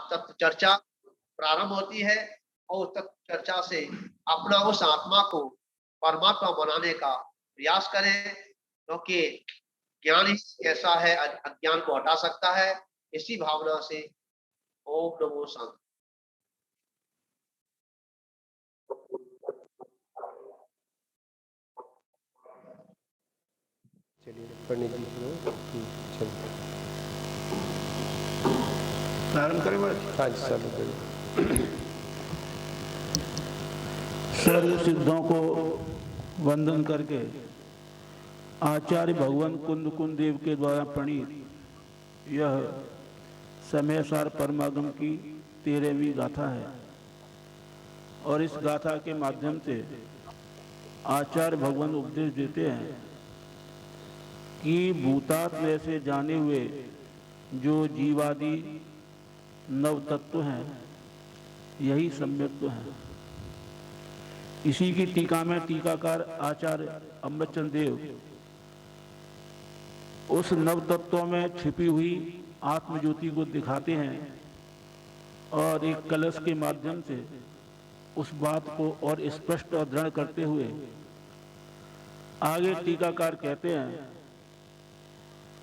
तत्व चर्चा प्रारंभ होती है और तत्व चर्चा से अपना उस आत्मा को परमात्मा बनाने का प्रयास करें, क्योंकि ज्ञान ही ऐसा है अज्ञान को हटा सकता है। इसी भावना से ओम नमो शांति। चलिए पंडित जी प्रारंभ करें महाराज? हाँ जी, चालू करिए। सर्व सिद्धों को वंदन करके आचार्य भगवान कुंद कुंद देव के द्वारा प्रणीत यह समय सार परमागम की 13वीं गाथा है और इस गाथा के माध्यम से आचार्य भगवान उपदेश देते हैं कि भूतात्म से जाने हुए जो जीवादि नव तत्व हैं यही सम्यक्त्व हैं। इसी की टीका में टीकाकार आचार्य अमृतचंद देव उस नव तत्वों में छिपी हुई आत्मज्योति को दिखाते हैं और एक कलश के माध्यम से उस बात को और स्पष्ट और दृढ़ करते हुए आगे टीकाकार कहते हैं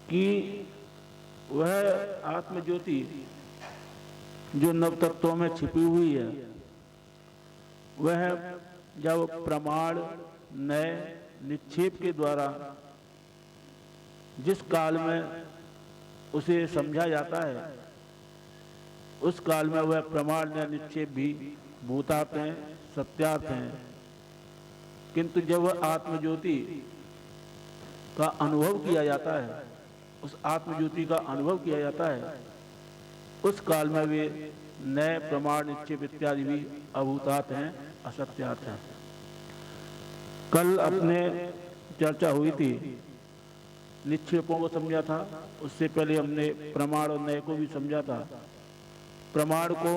कि वह आत्मज्योति जो नव तत्वों में छिपी हुई है वह जब प्रमाण नए निक्षेप के द्वारा जिस काल में उसे समझा जाता है उस काल में वह प्रमाण नए निक्षेप भी भूतार्थ हैं, सत्यार्थ हैं। किंतु जब वह आत्मज्योति का अनुभव किया जाता है, उस आत्मज्योति का अनुभव किया जाता है, उस काल में वे नए प्रमाण निक्षेप इत्यादि भी अभूतार्थ हैं, असत्यार्थ हैं। कल अपने चर्चा हुई थी, निक्षेपों को समझा था, उससे पहले हमने प्रमाण और नए को भी समझा था। प्रमाण को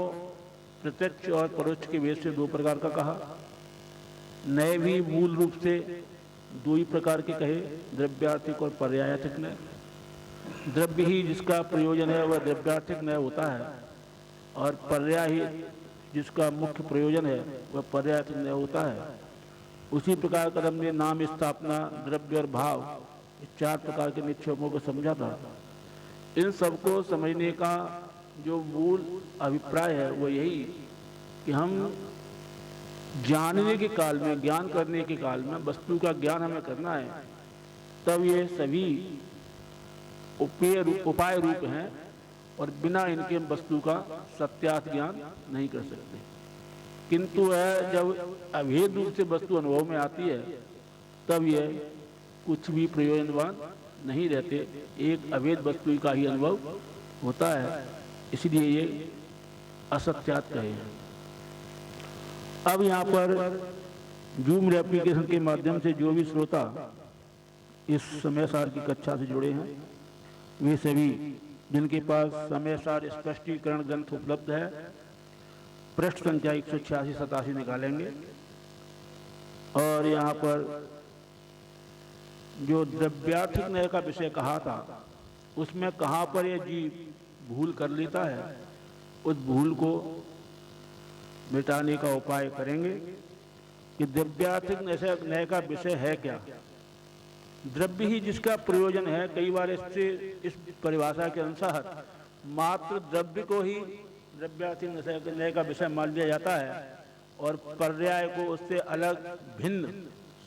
प्रत्यक्ष और परोक्ष के भेद से दो प्रकार का कहा, नए भी मूल रूप से दो ही प्रकार के कहे, द्रव्यार्थिक और पर्यायार्थिक नए। द्रव्य ही जिसका प्रयोजन है वह द्रव्यार्थिक नय होता है और पर्याय ही जिसका मुख्य प्रयोजन है वह पर्यायार्थिक नय होता है। उसी प्रकार का हमने नाम, स्थापना, द्रव्य और भाव इस 4 प्रकार के निक्षेपों को समझा था। इन सबको समझने का जो मूल अभिप्राय है वो यही कि हम जानने के काल में, ज्ञान करने के काल में वस्तु का ज्ञान हमें करना है, तब ये सभी उपाय रूप हैं और बिना इनके वस्तु का सत्यार्थ ज्ञान नहीं कर सकते। किंतु वह जब अभेद रूप से वस्तु अनुभव में आती है तब यह कुछ भी प्रयोजनवान नहीं रहते, एक अभेद वस्तु का ही अनुभव होता है, इसलिए ये असत्यार्थ कहे हैं। अब यहाँ पर जूम एप्लीकेशन के माध्यम से जो भी श्रोता इस समय सार की कक्षा से जुड़े हैं वे सभी जिनके पास समय सार स्पष्टीकरण ग्रंथ उपलब्ध है, पृष्ठ संख्या 186-87 निकालेंगे और यहाँ पर जो द्रव्यार्थिक नय का विषय कहा था उसमें कहाँ पर यह जीव भूल कर लेता है, उस भूल को मिटाने का उपाय करेंगे कि द्रव्यार्थिक नय का विषय है क्या। द्रव्य ही जिसका प्रयोजन है, कई बार इस परिभाषा के अनुसार मात्र द्रव्य को ही द्रव्यार्थिक नय का विषय मान लिया जाता है और पर्याय को उससे अलग भिन्न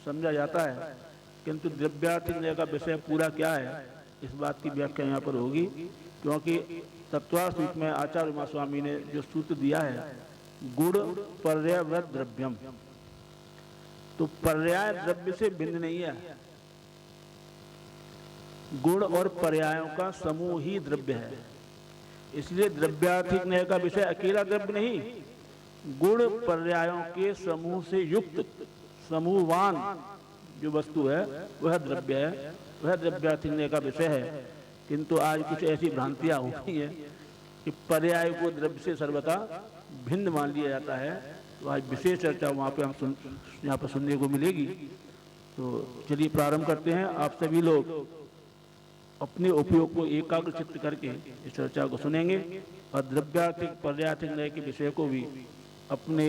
समझा जाता है। किंतु द्रव्यार्थिक नय का विषय पूरा क्या है, इस बात की व्याख्या यहाँ पर होगी, क्योंकि तत्वार्थ रूप में आचार्य उमा स्वामी ने जो सूत्र दिया है, गुण पर्याय द्रव्यम, तो पर्याय द्रव्य से भिन्न नहीं है, गुण और पर्यायों का समूह ही द्रव्य है। इसलिए द्रव्यार्थिक नय का विषय अकेला द्रव्य नहीं, गुण पर्यायों के समूह से युक्त समूहवान जो वस्तु है वह द्रव्य है, वह द्रव्यार्थिक नय का विषय है। किंतु आज कुछ ऐसी भ्रांतियां हो गई हैं कि पर्याय को द्रव्य से सर्वथा भिन्न मान लिया जाता है। तो आज विशेष चर्चा वहाँ पे हम यहाँ पर सुनने को मिलेगी। तो चलिए प्रारंभ करते हैं। आप सभी लोग अपने उपयोग को एकाग्र चित्त करके इस चर्चा को सुनेंगे और द्रव्यार्थिक पर्यार्थिक न्याय के विषय को भी अपने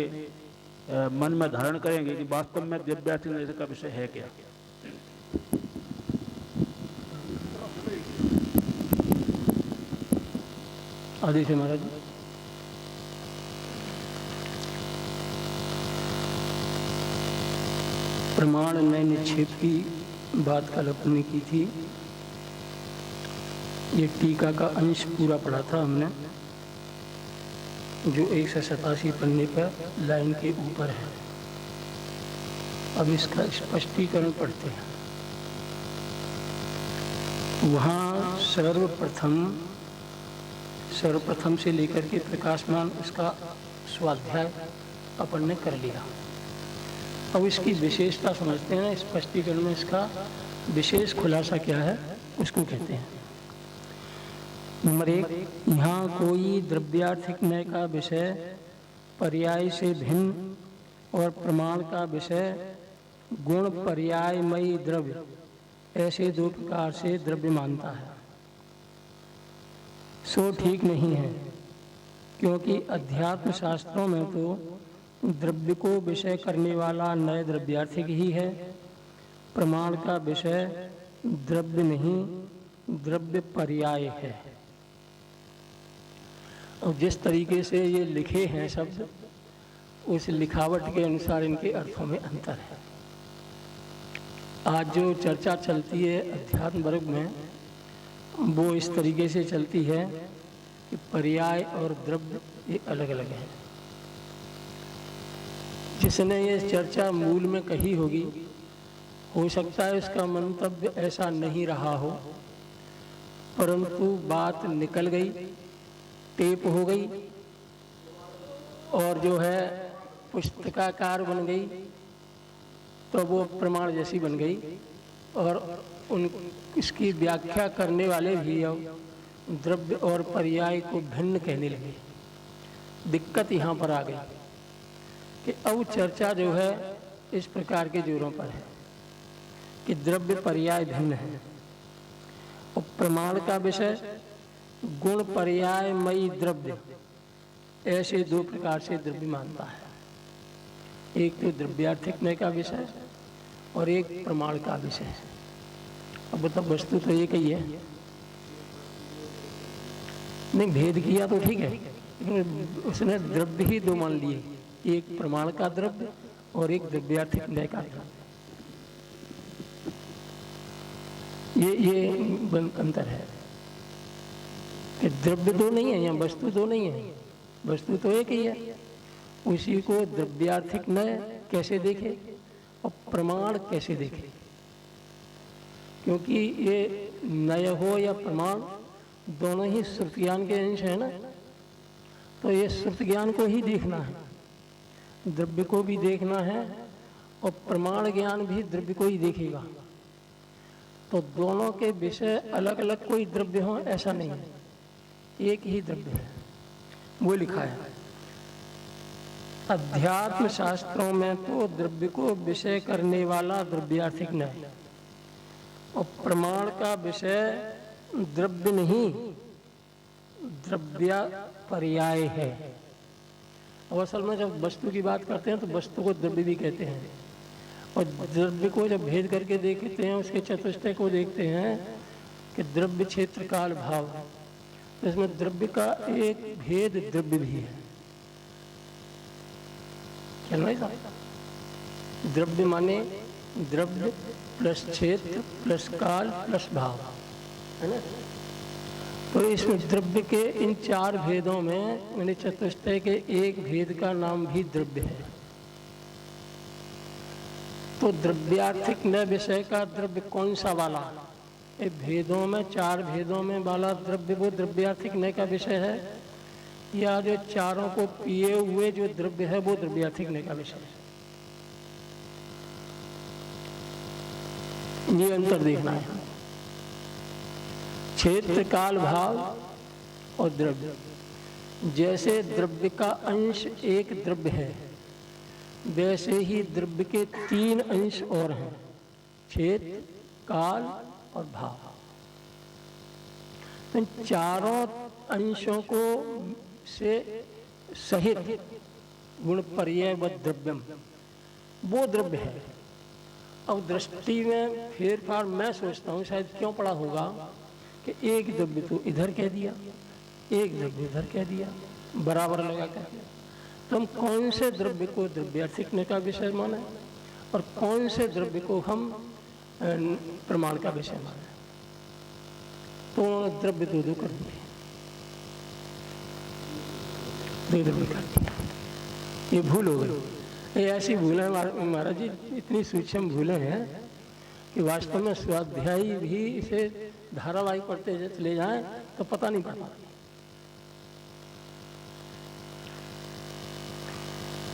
मन में धारण करेंगे कि वास्तव में द्रव्यार्थिक न्याय का विषय है क्या। आदि से महाराज। प्रमाण नए निक्षेप की बात कल अपने की थी। ये टीका का अंश पूरा पढ़ा था हमने, जो 187 पन्ने पर लाइन के ऊपर है। अब इसका स्पष्टीकरण पढ़ते हैं। वहाँ सर्वप्रथम से लेकर के प्रकाशमान उसका स्वाध्याय अपन ने कर लिया। अब इसकी विशेषता समझते हैं। स्पष्टीकरण में इसका विशेष खुलासा क्या है उसको कहते हैं। नंबर 1, यहाँ कोई द्रव्यार्थिक न्याय का विषय पर्याय से भिन्न और प्रमाण का विषय गुण पर्यायमयी द्रव्य, ऐसे 2 प्रकार से द्रव्य मानता है, सो ठीक नहीं है। क्योंकि अध्यात्म शास्त्रों में तो द्रव्य को विषय करने वाला नए द्रव्यार्थिक ही है। प्रमाण का विषय द्रव्य नहीं, द्रव्य पर्याय है। और जिस तरीके से ये लिखे हैं शब्द, उस लिखावट के अनुसार इनके अर्थों में अंतर है। आज जो चर्चा चलती है अध्यात्म वर्ग में, वो इस तरीके से चलती है कि पर्याय और द्रव्य ये अलग अलग हैं। जिसने ये चर्चा मूल में कही होगी, हो सकता है उसका मंतव्य ऐसा नहीं रहा हो, परंतु बात निकल गई, टेप हो गई और जो है पुस्तकाकार बन गई, तो वो प्रमाण जैसी बन गई। और इसकी व्याख्या करने वाले भी अब द्रव्य और पर्याय को भिन्न कहने लगे। दिक्कत यहाँ पर आ गई कि अब चर्चा जो है इस प्रकार के जोरों पर है कि द्रव्य पर्याय भिन्न है और प्रमाण का विषय गुण पर्यायमयी द्रव्य, ऐसे 2 प्रकार से द्रव्य मानता है। एक तो द्रव्यार्थिक न्याय का विषय और एक प्रमाण का विषय। अब मतलब वस्तु तो एक ही है, नहीं भेद किया तो ठीक है, लेकिन उसने द्रव्य ही 2 मान लिए, एक प्रमाण का द्रव्य और एक द्रव्यार्थिक न्याय का द्रव्य। ये अंतर है कि द्रव्य 2 नहीं है, यहाँ वस्तु 2 नहीं है, वस्तु तो एक ही है। उसी को द्रव्यार्थिक न्याय कैसे देखे और प्रमाण कैसे देखे, क्योंकि ये न्याय हो या प्रमाण दोनों ही श्रुति ज्ञान के अंश है ना, तो ये श्रुति ज्ञान को ही देखना है, द्रव्य को भी देखना है और प्रमाण ज्ञान भी द्रव्य को ही देखेगा। तो दोनों के विषय अलग अलग कोई द्रव्य हो ऐसा नहीं है, एक ही द्रव्य है। वो लिखा है अध्यात्म शास्त्रों में तो द्रव्य को विषय करने वाला द्रव्यार्थिक न्याय और प्रमाण का विषय द्रव्य नहीं, द्रव्य पर्याय है। और असल में जब वस्तु की बात करते हैं तो वस्तु को द्रव्य भी कहते हैं, और द्रव्य को जब भेद करके देखते हैं, उसके चतुष्टय को देखते हैं कि द्रव्य क्षेत्र काल भाव, तो इसमें द्रव्य का एक भेद द्रव्य भी है। चल रहा है? द्रव्य माने द्रव्य प्लस क्षेत्र प्लस काल प्लस भाव, है ना? तो इसमें द्रव्य के इन 4 भेदों में मैंने चतुष्टय के एक भेद का नाम भी द्रव्य है। तो द्रव्यार्थिक न्याय विषय का द्रव्य कौन सा वाला, ये भेदों में 4 भेदों में वाला द्रव्य वो द्रव्यार्थिक न्याय का विषय है, या जो चारों को पिए हुए जो द्रव्य है वो द्रव्यार्थिक न्याय का विषय है। ये अंतर देखना है। क्षेत्र काल भाव और द्रव्य, जैसे द्रव्य का अंश एक द्रव्य है, वैसे ही द्रव्य के 3 अंश और हैं, क्षेत्र काल और भाव। तो इन चारों अंशों को से सहित गुण पर्याय व द्रव्यम वो द्रव्य है। अब दृष्टि में फेरफार मैं सोचता हूँ शायद क्यों पड़ा होगा कि एक द्रव्य तो इधर कह दिया, एक द्रव्य इधर कह दिया, बराबर लगा कह दिया। तो हम कौन से द्रव्य को द्रव्यार्थिकने का विषय माने और कौन से द्रव्य को हम प्रमाण का विषय माने? तो उन्होंने द्रव्य दो कर दिए, दो द्रव्य कर दिए। ये भूल हो गई। ये ऐसी भूलें महाराज जी, इतनी सूक्ष्म भूलें हैं कि वास्तव में स्वाध्यायी भी इसे धारावाहिक पढ़ते चले जाएं तो पता नहीं पड़ता।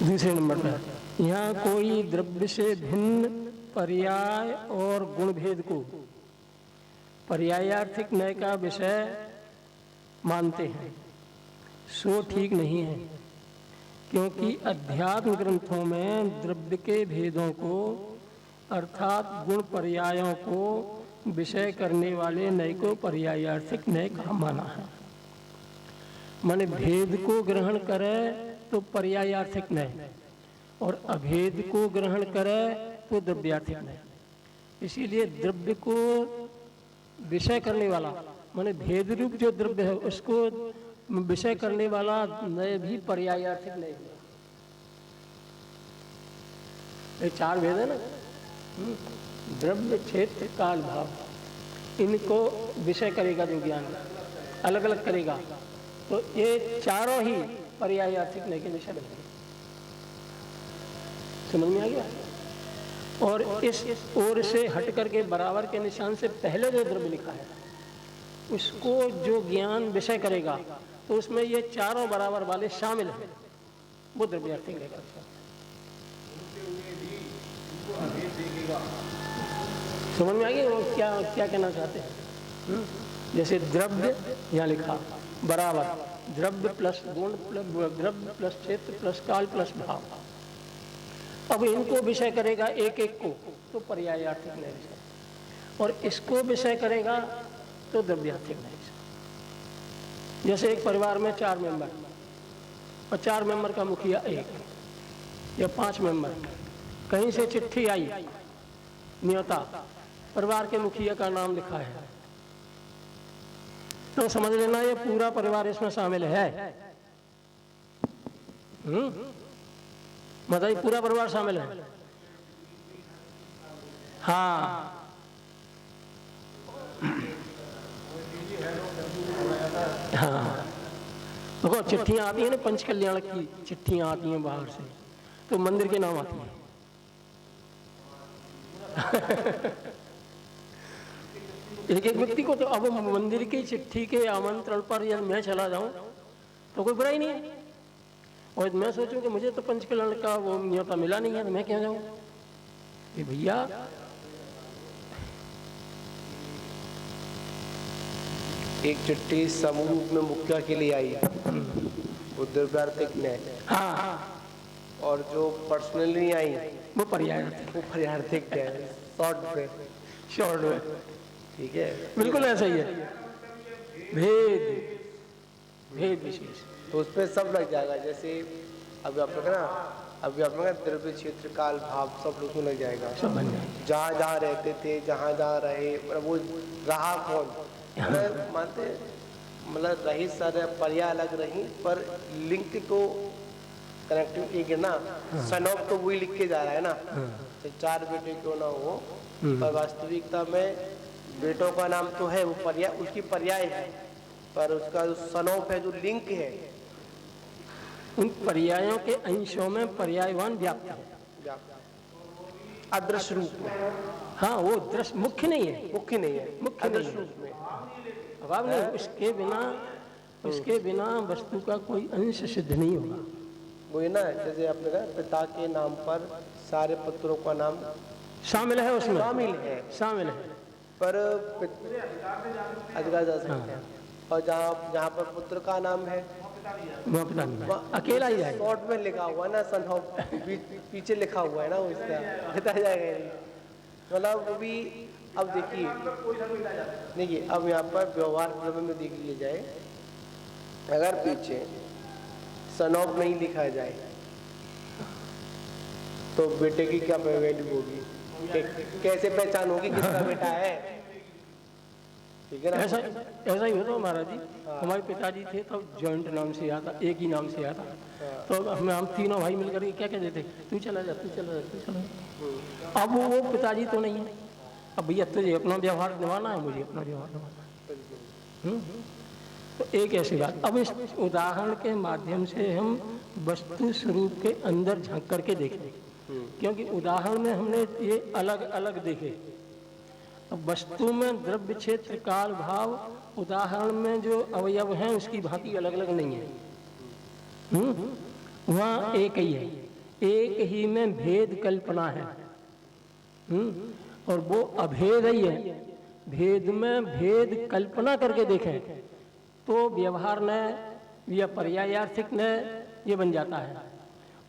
दूसरे नंबर पर यहाँ कोई द्रव्य से भिन्न पर्याय और गुण भेद को पर्यायार्थिक न्याय का विषय मानते हैं, सो ठीक नहीं है, क्योंकि अध्यात्म ग्रंथों में द्रव्य के भेदों को अर्थात गुण पर्यायों को विषय करने वाले नय को पर्यायार्थिक न्याय कहा माना है। माने भेद को ग्रहण करे तो पर्यायार्थिक न्याय और अभेद को ग्रहण करे तो द्रव्यार्थिक न्याय। इसीलिए द्रव्य को विषय करने वाला माने भेद रूप जो द्रव्य है उसको विषय करने वाला नय भी पर्यायार्थिक न्याय है। ये चार भेद है ना, द्रव्य क्षेत्र काल भाव, इनको विषय करेगा जो ज्ञान अलग अलग करेगा तो ये चारों ही पर्यायार्थिक न्याय के विषय बनेंगे। समझ में आ गया? और इस ओर से हट करके बराबर के निशान से पहले जो द्रव्य लिखा है उसको जो ज्ञान विषय करेगा तो उसमें ये चारों बराबर वाले शामिल हैं, वो द्रव्यार्थिक न्याय का विषय। समझ में आ गया वो क्या क्या कहना चाहते हैं? जैसे द्रव्य यहाँ लिखा बराबर द्रव्य प्लस गुण प्लस द्रव्य प्लस क्षेत्र प्लस काल प्लस भाव। अब इनको विषय करेगा एक एक को तो पर्यायार्थिक न्याय विषय, और इसको विषय करेगा तो द्रव्यार्थिक न्याय विषय। जैसे एक परिवार में 4 मेंबर और 4 मेंबर का मुखिया एक या 5 मेंबर, कहीं से चिट्ठी आई न्योता, परिवार के मुखिया का नाम लिखा है तो समझ लेना ये पूरा परिवार इसमें शामिल है। मतलब पूरा परिवार शामिल है। हाँ हाँ देखो चिट्ठियां आती हैं ना, पंच कल्याण की चिट्ठियां आती हैं बाहर से तो मंदिर के नाम आती हैं। एक एक व्यक्ति को तो अब मंदिर की चिट्ठी के आमंत्रण पर यदि मैं चला जाऊं तो कोई बुराई नहीं है, और मैं सोचूं कि मुझे तो पंचकल्याण का वो न्योता मिला नहीं है तो मैं क्यों जाऊं? कि भैया एक चिट्ठी समूह रूप में मुखिया के लिए आई, वो द्रव्यार्थिक न्याय। हाँ और जो पर्सनली आई वो पर्यायार्थिक, वो पर्यायार्थिक न्याय। शॉर्ट में ठीक है, बिल्कुल ऐसा ही है। भेद भेद विशेष तो उस पर सब लग जाएगा। जैसे अभी आप लोग ना द्रव्य क्षेत्र काल भाव सब उसमें लग जाएगा। सब बन जाएगा। जहाँ जहाँ रहते थे, जहाँ जहाँ रहे, मतलब वो रहा कौन, मतलब मानते मतलब रही सारे पर्याय अलग रही पर लिंक को कनेक्टिव एक है ना। सन ऑफ तो वही लिख के जा रहा है ना, तो 4 बेटे क्यों ना हो, पर वास्तविकता में बेटों का नाम तो है, वो पर्याय उसकी पर्याय है, पर उसका जो सन ऑफ है जो लिंक है उन पर्यायों के अंशों में पर्यायवान व्याप्त है अदृश्य रूप में। हाँ वो दृश्य मुख्य नहीं है, मुख्य नहीं है, मुख्य नहीं अदृश्य है। रूप में। अभाव नहीं, उसके बिना वस्तु का कोई अंश सिद्ध नहीं होगा। वो है ना, जैसे आपने कहा पिता के नाम पर सारे पुत्रों का नाम शामिल है, उसमें शामिल है पर अधिकार जा सकते हैं। और जहाँ जहाँ पर पुत्र का नाम है वो पता नहीं, अकेला ही जाएगा। शॉर्ट में लिखा हुआ है ना, सन ऑफ पीछे लिखा हुआ है ना, वो इसका बताया जाएगा। मतलब वो भी अब देखिए अब यहाँ पर व्यवहार द्रव्य में देख लिया जाए, अगर पीछे सन ऑफ नहीं लिखा जाए तो बेटे की क्या वैल्यू होगी, कैसे पहचान होगी किसका बेटा है? ठीक है ना? ऐसा ही होता महाराज जी। हमारे पिताजी थे तब जॉइंट नाम से आता, एक ही नाम से आता, तो हम तीनों भाई मिलकर के क्या कहते थे, तू चला जा तू चला जा तू चला जा। अब वो पिताजी तो नहीं है, अब भैया तुझे अपना व्यवहार निभाना है, मुझे अपना व्यवहार निभाना है। तो एक ऐसी बात। अब इस उदाहरण के माध्यम से हम वस्तु स्वरूप के अंदर झांक करके देखें, क्योंकि उदाहरण में हमने ये अलग अलग देखे। अब वस्तु में द्रव्य क्षेत्र काल भाव, उदाहरण में जो अवयव हैं उसकी भांति अलग अलग नहीं है। वहाँ एक ही है, एक ही में भेद कल्पना है। और वो अभेद ही है। भेद में भेद कल्पना करके देखें तो व्यवहार न या पर्यायार्थिक न ये बन जाता है।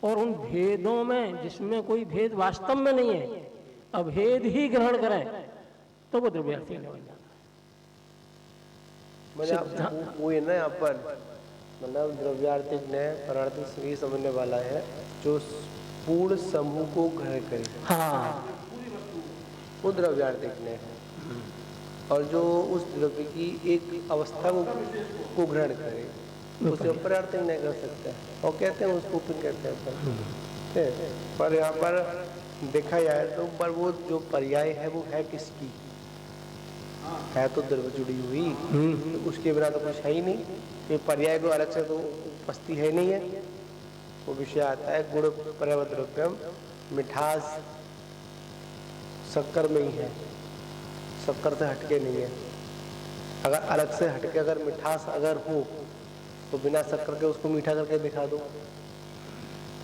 और उन भेदों में जिसमें कोई भेद वास्तव में नहीं है, अभेद ही ग्रहण करें तो वो द्रव्यार्थिक बन जाता है। वो है ना यहाँ पर, मतलब द्रव्यार्थिक ने परार्थिक से समझने वाला है जो पूर्ण समूह को ग्रहण करे। हाँ, वो द्रव्यार्थिक ने है। और जो उस द्रव्य की एक अवस्था को ग्रहण करे उसे परार्थिक नहीं कर सकता है, और कहते हैं उसको फिर कहते हैं। पर यहाँ पर देखा जाए तो पर वो जो पर्याय है वो है किसकी, है तो द्रव्य जुड़ी हुई, तो उसके बिना तो कुछ है ही नहीं। ये पर्याय को अलग से तो उपस्थिति है नहीं है। वो विषय आता है गुण पर्यावरण द्रव्यम, मिठास शक्कर में ही है, शक्कर से हटके नहीं है। अगर अलग से हटके अगर मिठास अगर हो तो बिना शक्कर के उसको मीठा करके दिखा दो,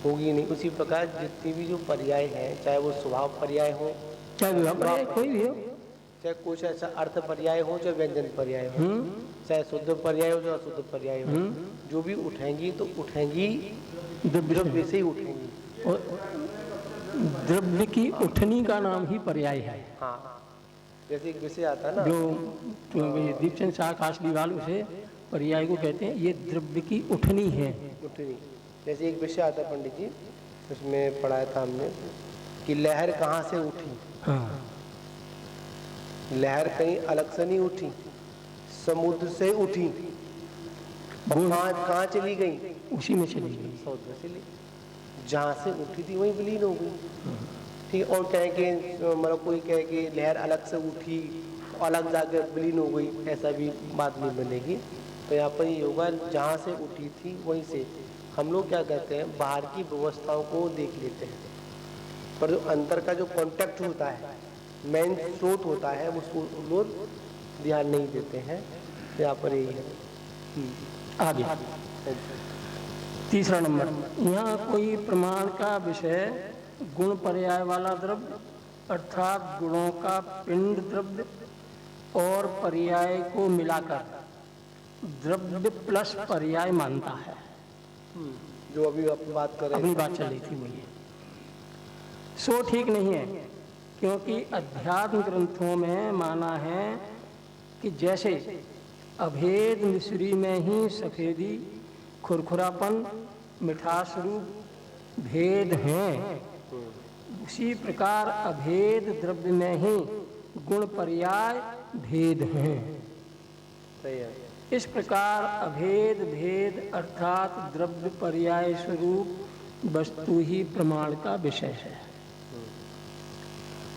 होगी नहीं। उसी प्रकार जितनी भी जो पर्याय हैं, चाहे वो स्वभाव पर्याय हो, चाहे कोई भी हो, चाहे कुछ ऐसा अर्थ पर्याय हो, चाहे व्यंजन पर्याय हो, चाहे शुद्ध पर्याय हो, चाहे अशुद्ध पर्याय हो, जो भी उठेंगी तो उठेंगी द्रव्य से ही उठेंगी। और द्रव्य की उठनी का नाम ही पर्याय है। हाँ, जैसे एक विषय आता है ना, जो दीपचंद शाह काशलीवाल उसे पर्याय को कहते हैं, ये द्रव्य की उठनी है। उठनी, जैसे एक विषय आता है पंडित जी, उसमें पढ़ाया था हमने कि लहर कहाँ से उठी। हाँ, लहर कहीं अलग से नहीं उठी, समुद्र से उठी। कहाँ चली गई, उसी में चली गई, समुद्र से जहाँ से उठी थी वहीं विलीन हो गई। ठीक। और कहे कि मतलब कोई कहे कि लहर अलग से उठी अलग जाकर विलीन हो गई, ऐसा भी बात नहीं बनेगी। तो यहाँ पर ये होगा जहाँ से उठी थी वहीं से। हम लोग क्या कहते हैं, बाहर की व्यवस्थाओं को देख लेते हैं, पर जो अंतर का जो कॉन्टेक्ट होता है, मेन स्रोत होता है, उसको लोग ध्यान नहीं देते हैं। यहाँ पर यही है। आगे तीसरा नंबर, यहाँ कोई प्रमाण का विषय गुण पर्याय वाला द्रव्य अर्थात गुणों का पिंड द्रव्य और पर्याय को मिलाकर द्रव्य प्लस पर्याय मानता है। जो अभी आप बात कर रहे हैं, अपनी बात चल रही थी वो ये, सो ठीक नहीं है, क्योंकि अध्यात्म ग्रंथों में माना है कि जैसे अभेद मिश्री में ही सफेदी खुरखुरापन मिठास रूप भेद हैं, उसी प्रकार अभेद द्रव्य में ही गुण पर्याय भेद हैं। सही है। इस प्रकार अभेद भेद अर्थात द्रव्य पर्याय स्वरूप वस्तु ही प्रमाण का विषय है।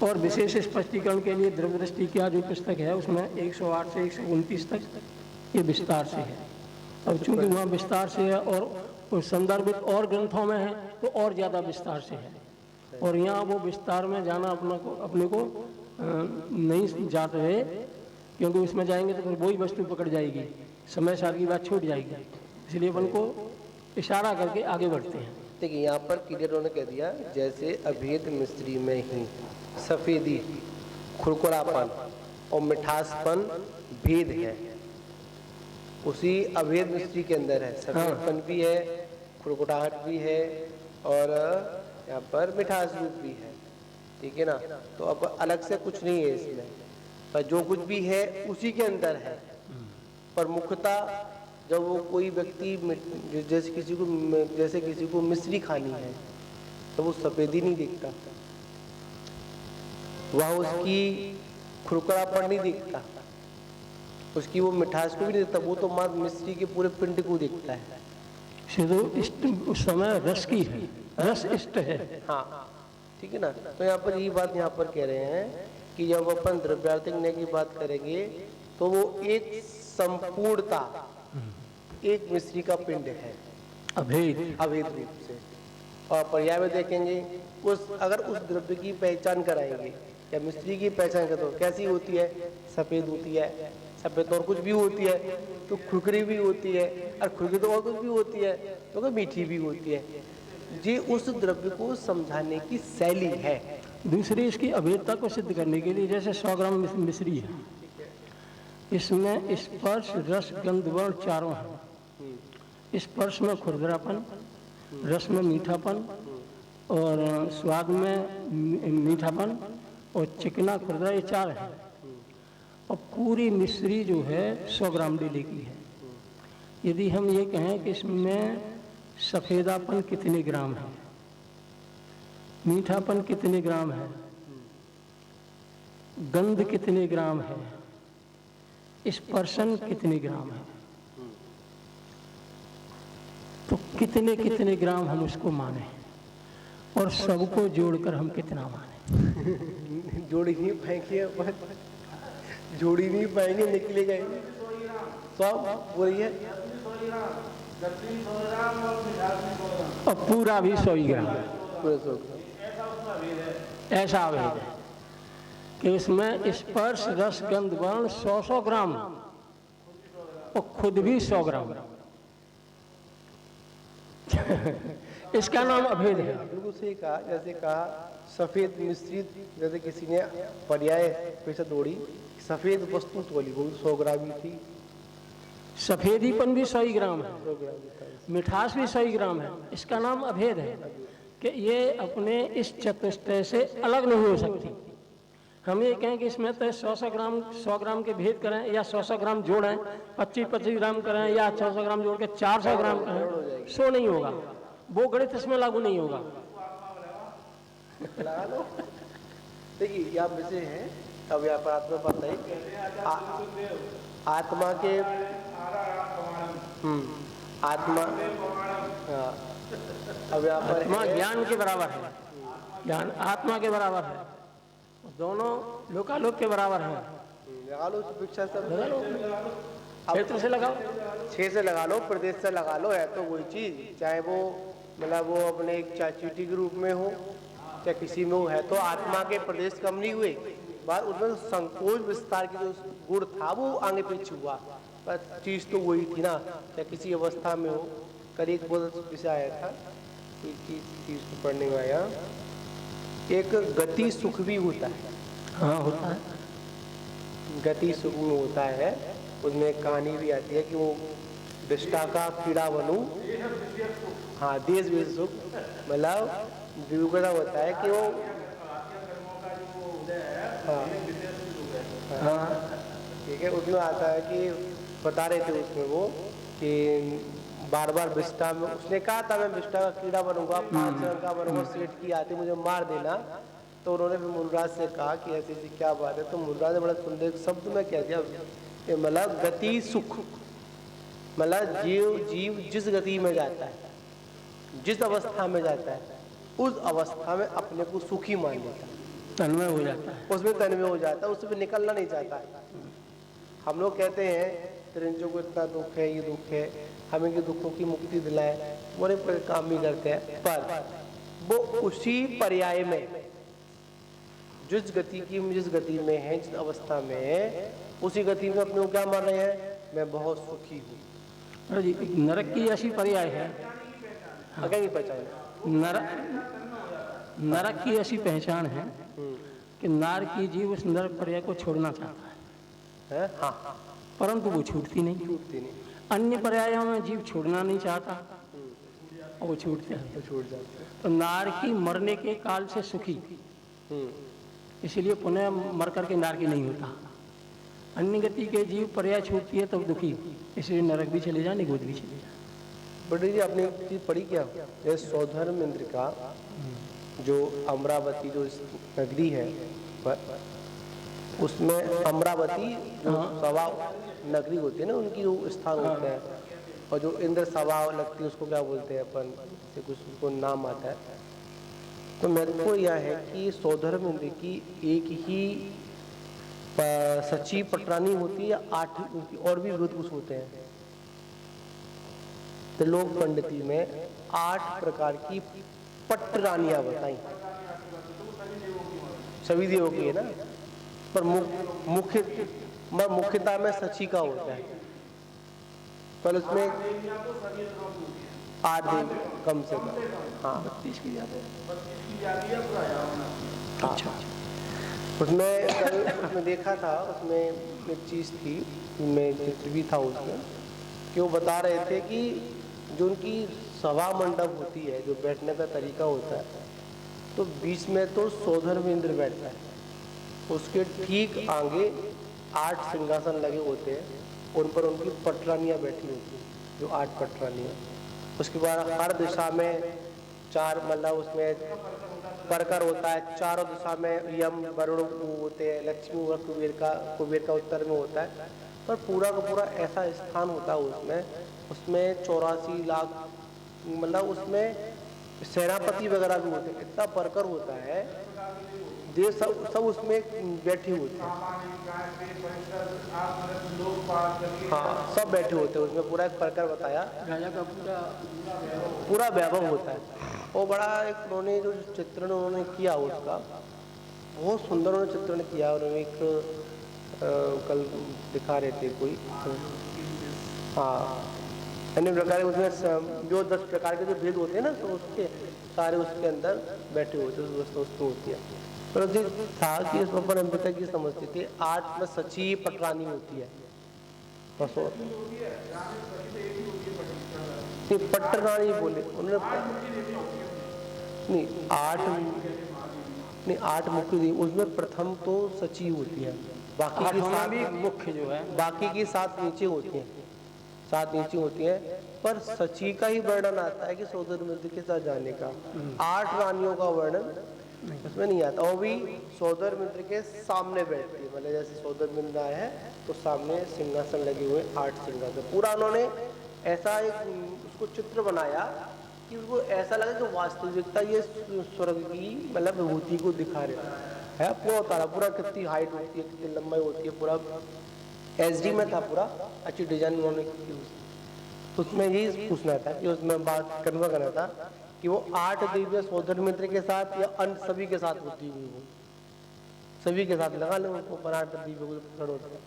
और विशेष स्पष्टीकरण के लिए द्रव्य दृष्टि क्या जो पुस्तक है उसमें 108 से 129 तक ये विस्तार से है। और चूंकि वहाँ विस्तार से है और संदर्भित और ग्रंथों में है तो और ज़्यादा विस्तार से है। और यहाँ वो विस्तार में जाना अपने को नहीं जाते हैं, क्योंकि उसमें जाएंगे तो फिर वही वस्तु पकड़ जाएगी, समय साल की बात छूट जाएगी। इसलिए अपन को इशारा करके आगे बढ़ते हैं। देखिए यहाँ पर क्लियर उन्होंने कह दिया, जैसे अभेद मिश्री में ही सफेदी खुरखुरापन और मिठासपन भेद है, उसी अभेद मिश्री के अंदर है। सफेदपन भी है, खुरखुराहट भी है और यहाँ पर मिठास रूप भी है। ठीक है ना। तो अब अलग से कुछ नहीं है इसमें, पर जो कुछ भी है उसी के अंदर है। पर मुख्यतः जब वो कोई व्यक्ति जैसे किसी को मिश्री खानी है तो वो सफेद ही नहीं दिखता, वह उसकी खुरखुरापन नहीं दिखता, उसकी वो मिठास को भी नहीं दिखता, वो तो मात्र मिश्री के पूरे पिंड को दिखता है। सिद्धू इष्ट उस समय रस की है, रस इष्ट है। हाँ ठीक है ना। तो यहाँ पर यही बात यहाँ पर कह रहे हैं कि जब अपन द्रव्यार्थिक न्याय की बात करेंगे तो वो एक संपूर्णता, एक मिश्री का पिंड है, अभेद रूप से। और पर्याय में देखेंगे अगर उस द्रव्य की पहचान कराएंगे या मिश्री की पहचान करें तो कैसी होती है? सफेद होती है। सफेद और कुछ भी होती है तो खुरखरी भी होती है, और खुरखरी तो और कुछ भी होती है तो मीठी भी होती है। ये उस द्रव्य को समझाने की शैली है। दूसरी इसकी अभेदता को सिद्ध करने के लिए जैसे 100 ग्राम मिश्री है, इसमें स्पर्श रस गंध वर्ण चारों है। स्पर्श में खुरदरापन, रस में मीठापन और स्वाद में मीठापन और चिकना खुरदरा, ये 4 है। और पूरी मिश्री जो है 100 ग्राम डेली की है। यदि हम ये कहें कि इसमें सफ़ेदापन कितने ग्राम है, मीठापन कितने ग्राम है, गंध कितने ग्राम है, स्पर्शन कितने ग्राम है, तो कितने कितने ग्राम हम उसको माने और सबको जोड़कर हम कितना माने? जोड़ ही नहीं पाएंगे, जोड़ ही नहीं पाएंगे, निकलेगा ही। तो आप बोलिए और पूरा भी 100 ग्राम, ऐसा अभेद है कि इसमें स्पर्श रस गंध वर्ण 100 ग्राम और खुद भी 100 ग्राम। इसका नाम अभेद है। बिल्कुल सही कहा। जैसे कहा सफेद मिश्रित, जैसे किसी ने पर्याय पैसा दौड़ी सफेद वस्तु तोली, वो 100 ग्राम ही थी। सफेदीपन भी 100 ग्राम है, मिठास भी 100 ग्राम है। इसका नाम अभेद है कि ये अपने इस चतुष्टय से अलग नहीं हो सकती। हम ये कहें कि इसमें तो 100 ग्राम के भेद करें या 100 ग्राम जोड़ें, 25 ग्राम करें या 100 ग्राम जोड़ के 400 ग्राम करें, सो नहीं होगा, वो गणित इसमें लागू नहीं होगा। लगा लो। देखिए यहाँ विषय है, अब यहाँ पर आत्मा पता है आत्मा के आत्मा, अब यहाँ पर आत्मा ज्ञान के बराबर है, ज्ञान आत्मा के बराबर है, दोनों लोकालोक के बराबर है। लगा लो शिक्षा सब, क्षेत्र से लगाओ, 6 से लगा लो, प्रदेश से लगा लो, है तो वही चीज, चाहे वो मतलब वो अपने एक चीटी के रूप में हो या किसी में हो, है तो आत्मा के प्रदेश कम नहीं हुए। बात उसमें संकोच विस्तार की जो गुण था वो आगे पीछे हुआ, पर चीज तो वही थी ना। या किसी अवस्था में हो, कल एक बहुत विषय आया था, चीज को पढ़ने में आया, एक गति सुख भी होता है। हाँ होता है, गति सुख में होता है। उसमें एक कहानी भी आती है कि वो विष्टा का कीड़ा बनू, हाँ देश विदेश सुख, मतलब विवेकता होता है कि वो हाँ ठीक है। उसमें आता है कि बता रहे थे उसमें वो कि बार बार विष्टा में उसने कहा था मैं विष्टा का कीड़ा बनूंगा, 5 रंग का बनूंगा, सेठ की आती मुझे मार देना। तो उन्होंने फिर मुनराज से कहा कि ऐसी ऐसी क्या बात है, तो मुनराज ने बड़ा सुंदर शब्द में कह दिया, मतलब गति सुख, मतलब जीव जिस गति में जाता है, जिस अवस्था में जाता है, उस अवस्था में अपने को सुखी मान लेता है, तन्मय हो जाता है, उसमें तन्मय हो जाता है, उसमें निकलना नहीं चाहता। हम लोग कहते हैं त्रिंजों को इतना दुख है, ये दुख है, हमें के दुखों की मुक्ति दिलाए, बड़े बड़े काम भी करते हैं, पर वो उसी पर्याय में जिस गति में है, जिस अवस्था में है, उसी गति में अपने को क्या मान रहे हैं, मैं बहुत सुखी हूँ। नरक की ऐसी पर्याय है, आगे नहीं पहचान, नरक की ऐसी पहचान है कि नार की जीव उस नरक पर्याय को छोड़ना चाहता है, हाँ, परंतु वो छूटती नहीं। अन्य पर्यायों में जीव छोड़ना नहीं चाहता और वो छूटते हैं, छूट जाते हैं। तो नार की मरने के काल से सुखी, इसलिए पुनः मर करके नार की नहीं होता। अन्य गति के जीव पर्याय छूटती है तब दुखी, इसलिए नरक भी चले जाए, निगोद भी चले जाए। बड़ी जी आपने एक चीज पढ़ी क्या, ये सौधर्म इंद्र का जो अमरावती जो नगरी है उसमें अमरावती जो सभा नगरी होती है ना, उनकी जो स्थान होते हैं, और जो इंद्र सभा लगती है उसको क्या बोलते हैं अपन, से कुछ उसको नाम आता है। तो मेरे को यह है कि सौधर्म इंद्र की एक ही सची पटरानी होती है या 8 और भी विरुद्ध कुछ होते हैं? त्रिलोक पंडिती में 8 प्रकार की पटरानियां बताई, सभी देवों की है ना, पर मुख्यता में सची का होता है। पर उसमें 8 देव कम से कम, हाँ 32 की ज़्यादा। अच्छा, उसमें देखा था, उसमें एक चीज़ थी, मैं चित्र भी था उसमें, कि वो बता रहे थे कि जो उनकी सभा मंडप होती है, जो बैठने का तरीका होता है, तो बीच में तो सौधर्म इंद्र बैठता है, उसके ठीक आगे 8 सिंहासन लगे होते हैं, उन पर उनकी पटरानियाँ बैठी होती हैं, जो 8 पटरानियाँ। उसके बाद हर दिशा में 4, मतलब उसमें परकर होता है, चारों दिशा में यम वरुण होते हैं, लक्ष्मी और कुबेर का उत्तर में होता है, पर पूरा का पूरा ऐसा स्थान होता है उसमें 84 लाख, मतलब उसमें सेनापति वगैरह भी होते हैं, इतना परकर होता है, देव सब उसमें बैठे होते हैं। हाँ, सब बैठे होते हैं उसमें, पूरा एक परकर बताया, राजा का पूरा वैभव होता है। और बड़ा एक उन्होंने जो चित्रण उन्होंने किया उसका, बहुत सुंदर उन्होंने चित्रण किया। और एक कल दिखा रहे थे कोई, हाँ अन्य प्रकार उसमें जो 10 प्रकार के जो भेद होते हैं ना, तो उसके सारे उसके अंदर बैठे होते हैं, उसमें होती है। पर जो था कि इसमें अपन अंबिका की समझते थे, 8 में सची पटरानी होती है, बस नहीं पटरानी बोले उन्होंने, नहीं 8 मुख्य थी, उसमें प्रथम तो सची होती है, बाकी की 7 भी मुख्य जो है, बाकी की 7 नीचे होती हैं, 7 नीचे होती हैं। पर सची का ही वर्णन आता है कि सौधर्म इंद्र के साथ जाने का, 8 रानियों का वर्णन उसमें नहीं आता। और भी सौधर्म इंद्र के सामने बैठती है, मतलब जैसे सौधर्म इंद्र आया है तो सामने सिंहासन लगे हुए 8 सिंहासन, पूरा उन्होंने ऐसा एक उसको चित्र बनाया कि उसको ऐसा लगा कि वास्तविकता ये स्वर्ग की मतलब विभूति को दिखा रहे है। पूरा उतारा, पूरा कितनी हाइट होती है, कितनी लंबाई होती है, पूरा एचडी में था, पूरा अच्छी डिजाइन उन्होंने की। उसमें यही पूछना था कि उसमें बात कन्फर्म करना था कि वो 8 दिव्य सौधर्म मित्र के साथ या अन्य सभी के साथ होती हुई, वो सभी के साथ लगा लो उनको, पर 8 दिव्य होता है।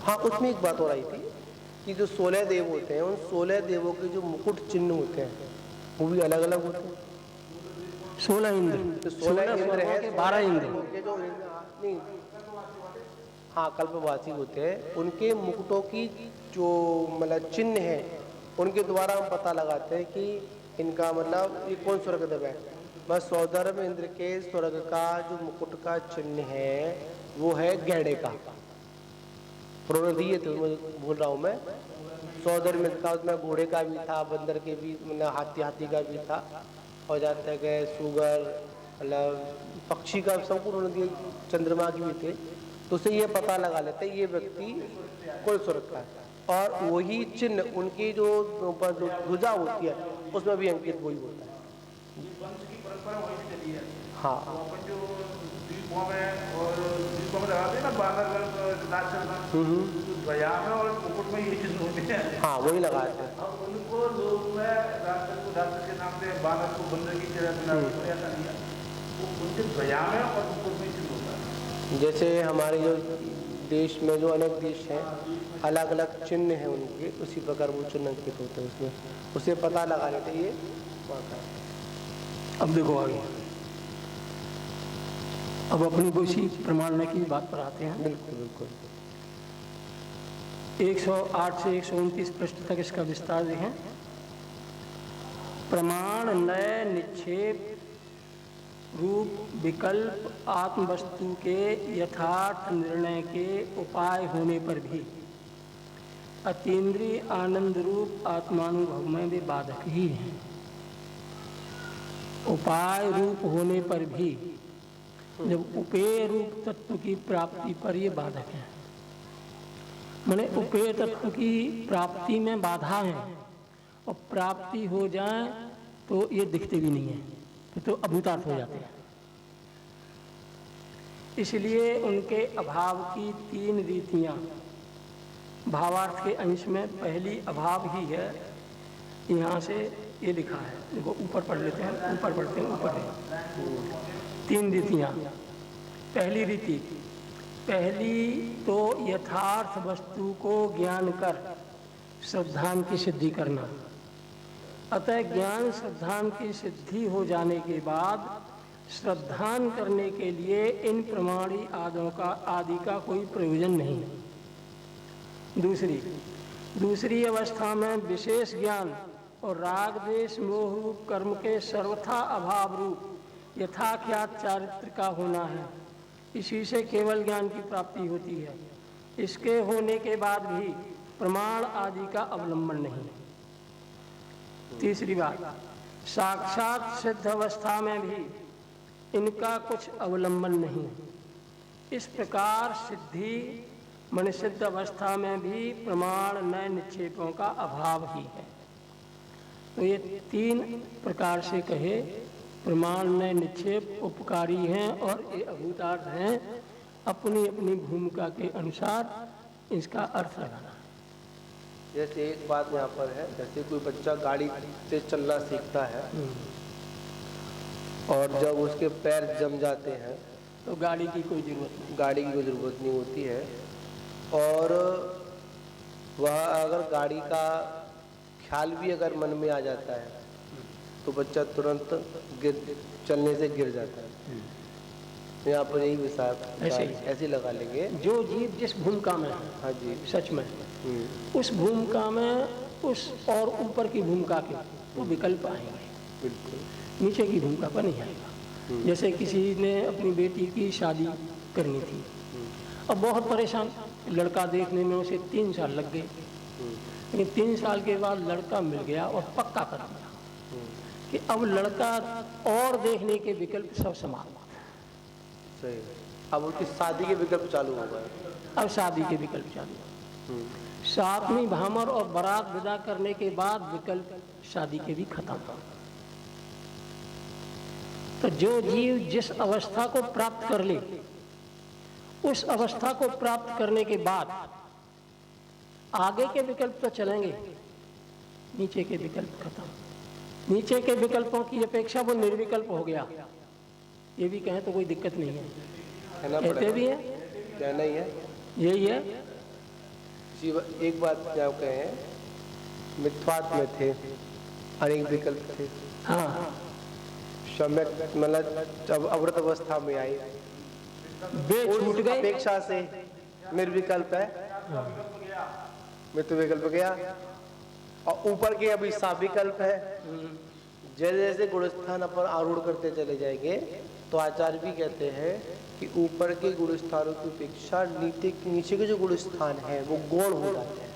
हाँ, उसमें एक बात हो रही थी कि जो 16 देव होते हैं, उन 16 देवों के जो मुकुट चिन्ह होते हैं वो भी अलग अलग होते हैं। 16 इंद्र, तो 16 इंद्र है, 12 इंद्र उनके जो नहीं, हाँ कल्पवासी होते हैं, उनके मुकुटों की जो मतलब चिन्ह है, उनके द्वारा हम पता लगाते हैं कि इनका मतलब ये कौन स्वर्ग देव है। बस सौधर्म इंद्र के स्वर्ग का जो मुकुट का चिन्ह है वो है गैड़े का, प्रोदिए थे बोल रहा हूँ मैं। सौधर्म इंद्र का उसमें घोड़े का भी था, बंदर के भी, मतलब हाथी का भी था, और जाते गए सुगर, मतलब पक्षी का सब उन्होंने दिए, चंद्रमा की भी थे। तो उसे ये पता लगा लेते ये व्यक्ति कौन स्वर्ग का है। और वही चिन्ह उनकी जो ध्वजा होती है उसमें भी अंकित वही होता है। हाँ, हाँ वही लगाते हैं। उनको लोग में राक्षस के नाम से बानर को बंदर की तरह बना ऐसा नहीं है, वो उनके ध्वजा में और मुकुट में चिन्ह होता है। जैसे हमारे जो देश में जो अनेक देश हैं अलग अलग चिन्ह हैं उनके, उसी प्रकार वो चिन्ह अंकित होते हैं उसमें, उसे पता लगा लेते ये वहाँ का। अब देखो आगे, अब अपनी उसी प्रमाणना की बात पर आते हैं। बिल्कुल बिल्कुल। 108 से 129 पृष्ठ तक इसका विस्तार देखें। प्रमाण नय निक्षेप रूप विकल्प आत्म वस्तु के यथार्थ निर्णय के उपाय होने पर भी अतीन्द्रिय आनंद रूप आत्मानुभव में वे बाधक ही हैं। उपाय रूप होने पर भी जब उपेय रूप तत्व की प्राप्ति पर ये बाधक है, माने उपेय तत्व की प्राप्ति में बाधा है और प्राप्ति हो जाए तो ये दिखते भी नहीं है, तो अभूतार्थ हो जाते हैं। इसलिए उनके अभाव की 3 रीतियां भावार्थ के अंश में पहली अभाव ही है। यहाँ से ये लिखा है, देखो ऊपर पढ़ लेते हैं, ऊपर पढ़ते हैं, ऊपर 3 रीतियां। पहली रीति, पहली तो यथार्थ वस्तु को ज्ञान कर श्रद्धान की सिद्धि करना। अतः ज्ञान श्रद्धान की सिद्धि हो जाने के बाद श्रद्धान करने के लिए इन प्रमाणी आदि का कोई प्रयोजन नहीं। दूसरी अवस्था में विशेष ज्ञान और राग द्वेष मोह रूप कर्म के सर्वथा अभाव रूप यथाख्यात चारित्र का होना है। इसी से केवल ज्ञान की प्राप्ति होती है। इसके होने के बाद भी प्रमाण आदि का अवलंबन नहीं। तीसरी बात, साक्षात सिद्ध अवस्था में भी इनका कुछ अवलंबन नहीं। इस प्रकार सिद्धि मन सिद्ध अवस्था में भी प्रमाण नए निक्षेपों का अभाव ही है। तो ये 3 प्रकार से कहे, प्रमाण नए निक्षेप उपकारी हैं और ये अभूतार्थ हैं। अपनी अपनी भूमिका के अनुसार इसका अर्थ लगाना। जैसे एक बात यहाँ पर है, जैसे कोई बच्चा गाड़ी से चलना सीखता है और जब उसके पैर जम जाते हैं तो गाड़ी की कोई जरूरत नहीं होती है। और वह अगर गाड़ी का ख्याल भी अगर मन में आ जाता है तो बच्चा तुरंत चलने से गिर जाता है। यहाँ पर यही विषय ऐसे लगा लेंगे, जो जीव जिस भूमिका में है, हाँ जी, सच में उस भूमिका में उस और ऊपर की भूमिका के वो विकल्प आएंगे, बिल्कुल नीचे की भूमिका पर नहीं आएगा। जैसे किसी ने अपनी बेटी की शादी करनी थी, अब बहुत परेशान, लड़का देखने में उसे 3 साल लग गए, लेकिन 3 साल के बाद लड़का मिल गया और पक्का कर दिया कि अब लड़का और देखने के विकल्प सब समाप्त। सही, अब उसकी शादी के विकल्प चालू हो गए। अब शादी के विकल्प चालू, 7वीं भामर और बारात विदा करने के बाद विकल्प शादी के भी खत्म। तो जो जीव जिस अवस्था को प्राप्त कर ले, उस अवस्था को प्राप्त करने के बाद आगे के विकल्प तो चलेंगे, नीचे के विकल्प खत्म। नीचे के विकल्पों की अपेक्षा वो निर्विकल्प हो गया, ये भी कहें तो कोई दिक्कत नहीं है, कहते भी है, कहना ही है, यही है। एक बात क्या कहें, मिथ्वात में थे, अनेक विकल्प थे, हाँ, सम्यक मतलब जब अमृत अवस्था में आई वे छूट गए, अपेक्षा से निर्विकल्प है, मृत्यु विकल्प गया, और ऊपर के अभी साविकल्प है। जैसे जैसे गुणस्थान अपन आरूढ़ करते चले जाएंगे तो आचार्य भी कहते हैं कि ऊपर के गुणस्थानों की अपेक्षा नीचे के जो गुणस्थान है वो गौण हो जाते हैं।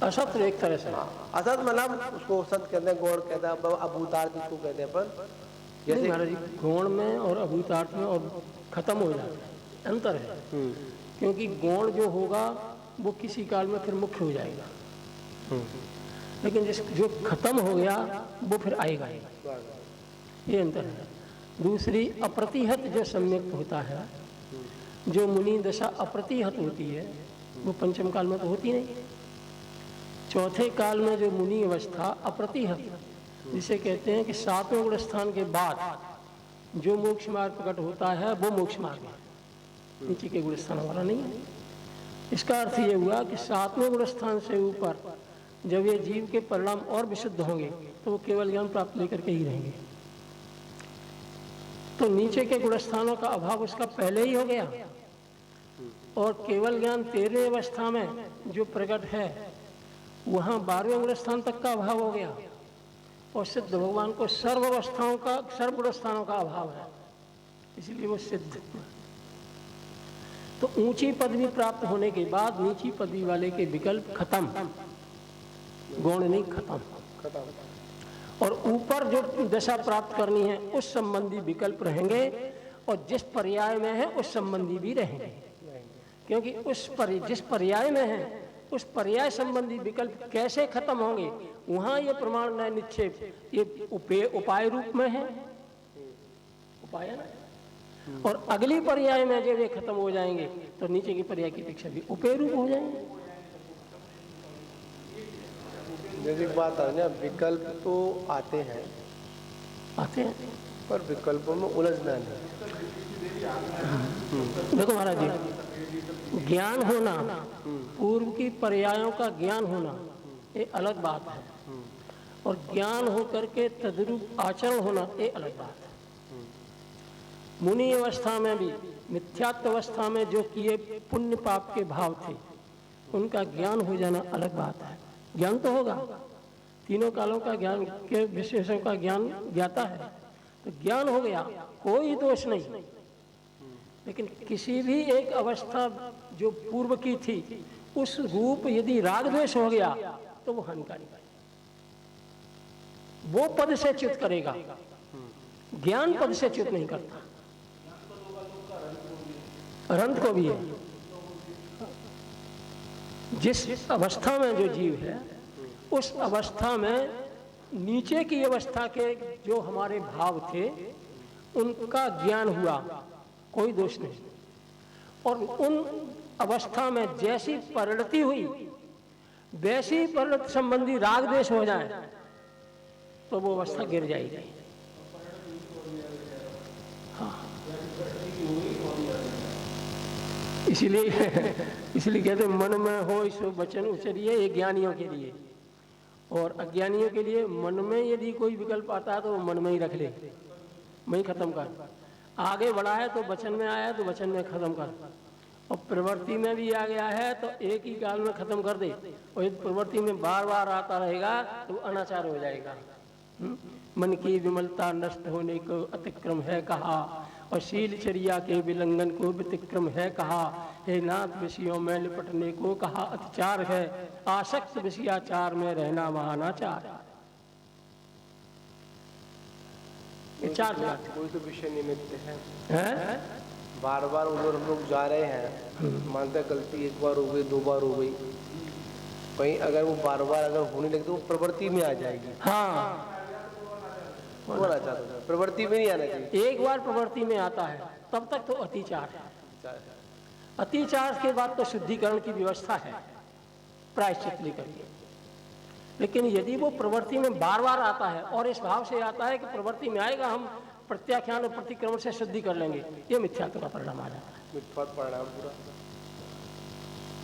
असत एक तरह से, असत मतलब उसको सत कहते हैं, गौण कहते हैं, अभूतार्थ इसको कहते हैं अपन। जैसे महाराज जी गौण में और अभूतार्थ में और खत्म हो जाता है, अंतर है। क्योंकि गौण जो होगा वो किसी काल में फिर मुख्य हो जाएगा, लेकिन जो खत्म हो गया वो फिर आएगा, ये अंतर है। दूसरी अप्रतिहत जो सम्यक होता है, जो मुनि दशा अप्रतिहत होती है वो पंचम काल में तो होती नहीं। चौथे काल में जो मुनि अवस्था अप्रतिहत, जिसे कहते हैं कि 7वें गुण स्थान के बाद जो मोक्ष मार्ग प्रकट होता है वो मोक्ष मार्ग है, नीचे के गुण स्थान वाला नहीं है। इसका अर्थ ये हुआ कि 7वें गुण स्थान से ऊपर जब ये जीव के परिणाम और विशुद्ध होंगे तो वो केवल ज्ञान प्राप्त लेकर के ही रहेंगे। तो नीचे के गुणस्थानों का अभाव उसका पहले ही हो गया, और केवल ज्ञान 13वें अवस्था में जो प्रकट है वहाँ 12वें गुणस्थान तक का अभाव हो गया, और सिद्ध भगवान को सर्व अवस्थाओं का, सर्व गुणस्थानों का अभाव है, इसलिए वो सिद्ध हुआ। तो ऊंची पदवी प्राप्त होने के बाद नीची पदवी वाले के विकल्प खत्म, गौण नहीं खत्म। और ऊपर जो दशा प्राप्त करनी है उस संबंधी विकल्प रहेंगे, और जिस पर्याय में है उस संबंधी भी रहेंगे, क्योंकि जिस पर्याय में है उस पर्याय संबंधी विकल्प कैसे खत्म होंगे, वहां ये प्रमाण न्याय निक्षेप ये उपाय रूप में है, उपाय है ना। और अगली पर्याय में जब ये खत्म हो जाएंगे तो नीचे की पर्याय की अपेक्षा भी उपेय रूप हो जाएंगे। जैसे बात है ना, विकल्प तो आते हैं पर विकल्पों में उलझना नहीं। देखो महाराज जी, ज्ञान होना, पूर्व की पर्यायों का ज्ञान होना ये अलग बात है, और ज्ञान होकर के तद्रूप आचरण होना ये अलग बात है। मुनि अवस्था में भी, मिथ्यात्व अवस्था में जो किए पुण्य पाप के भाव थे उनका ज्ञान हो जाना अलग बात है। ज्ञान तो होगा, तीनों कालों का ज्ञान के विशेषों का ज्ञान ज्ञाता है, तो ज्ञान हो गया, कोई दोष नहीं। लेकिन किसी भी एक अवस्था जो पूर्व की थी उस रूप यदि राग द्वेष हो गया तो वो हानिकारी है, वो पद से च्युत करेगा, ज्ञान पद से च्युत नहीं करता। अरंत को भी है, जिस अवस्था में जो जीव है उस अवस्था में नीचे की अवस्था के जो हमारे भाव थे उनका ज्ञान हुआ, कोई दोष नहीं। और उन अवस्था में जैसी परिणति हुई वैसी परिणति संबंधी राग द्वेष हो जाए तो वो अवस्था गिर जाएगी। हाँ, इसलिए कहते मन में हो सो वचन उचरिए, ये ज्ञानियों के लिए। और अज्ञानियों के लिए मन में यदि कोई विकल्प आता है तो वो मन में ही रख ले, वहीं खत्म कर। आगे बढ़ा है तो वचन में आया तो वचन में खत्म कर, और प्रवृत्ति में भी आ गया है तो एक ही काल में खत्म कर दे। और यदि प्रवृत्ति में बार बार आता रहेगा तो अनाचार हो जाएगा। मन की विमलता नष्ट होने को अतिक्रम है कहा, और शीलचर्या के विलंघन को व्यतिक्रम है कहा। हे नाथ विषयों में लिपटने को कहा अतिचार है, आसक्त विषयाचार में रहना महानाचार है। चार कोई तो विषय निमित्त है, बार बार उधर हम लोग जा रहे हैं, मानते गलती एक बार हो गई, दो बार हो गई, कहीं अगर वो बार बार अगर होने लगे तो वो प्रवृत्ति में आ जाएगी। हाँ, होना चाहता है, प्रवृत्ति में नहीं आना चाहिए। एक बार प्रवृत्ति में आता है तब तक तो अतिचार है। अतिचार के बाद तो शुद्धिकरण की व्यवस्था है प्रायश्चित लेकर के। लेकिन यदि वो प्रवृत्ति में बार बार आता है और इस भाव से आता है कि प्रवृत्ति में आएगा हम प्रत्याख्यान और प्रतिक्रमण से शुद्धि कर लेंगे, ये मिथ्यात्व का परिणाम आ जाता है। मिथ्यात्व परिणाम पूरा,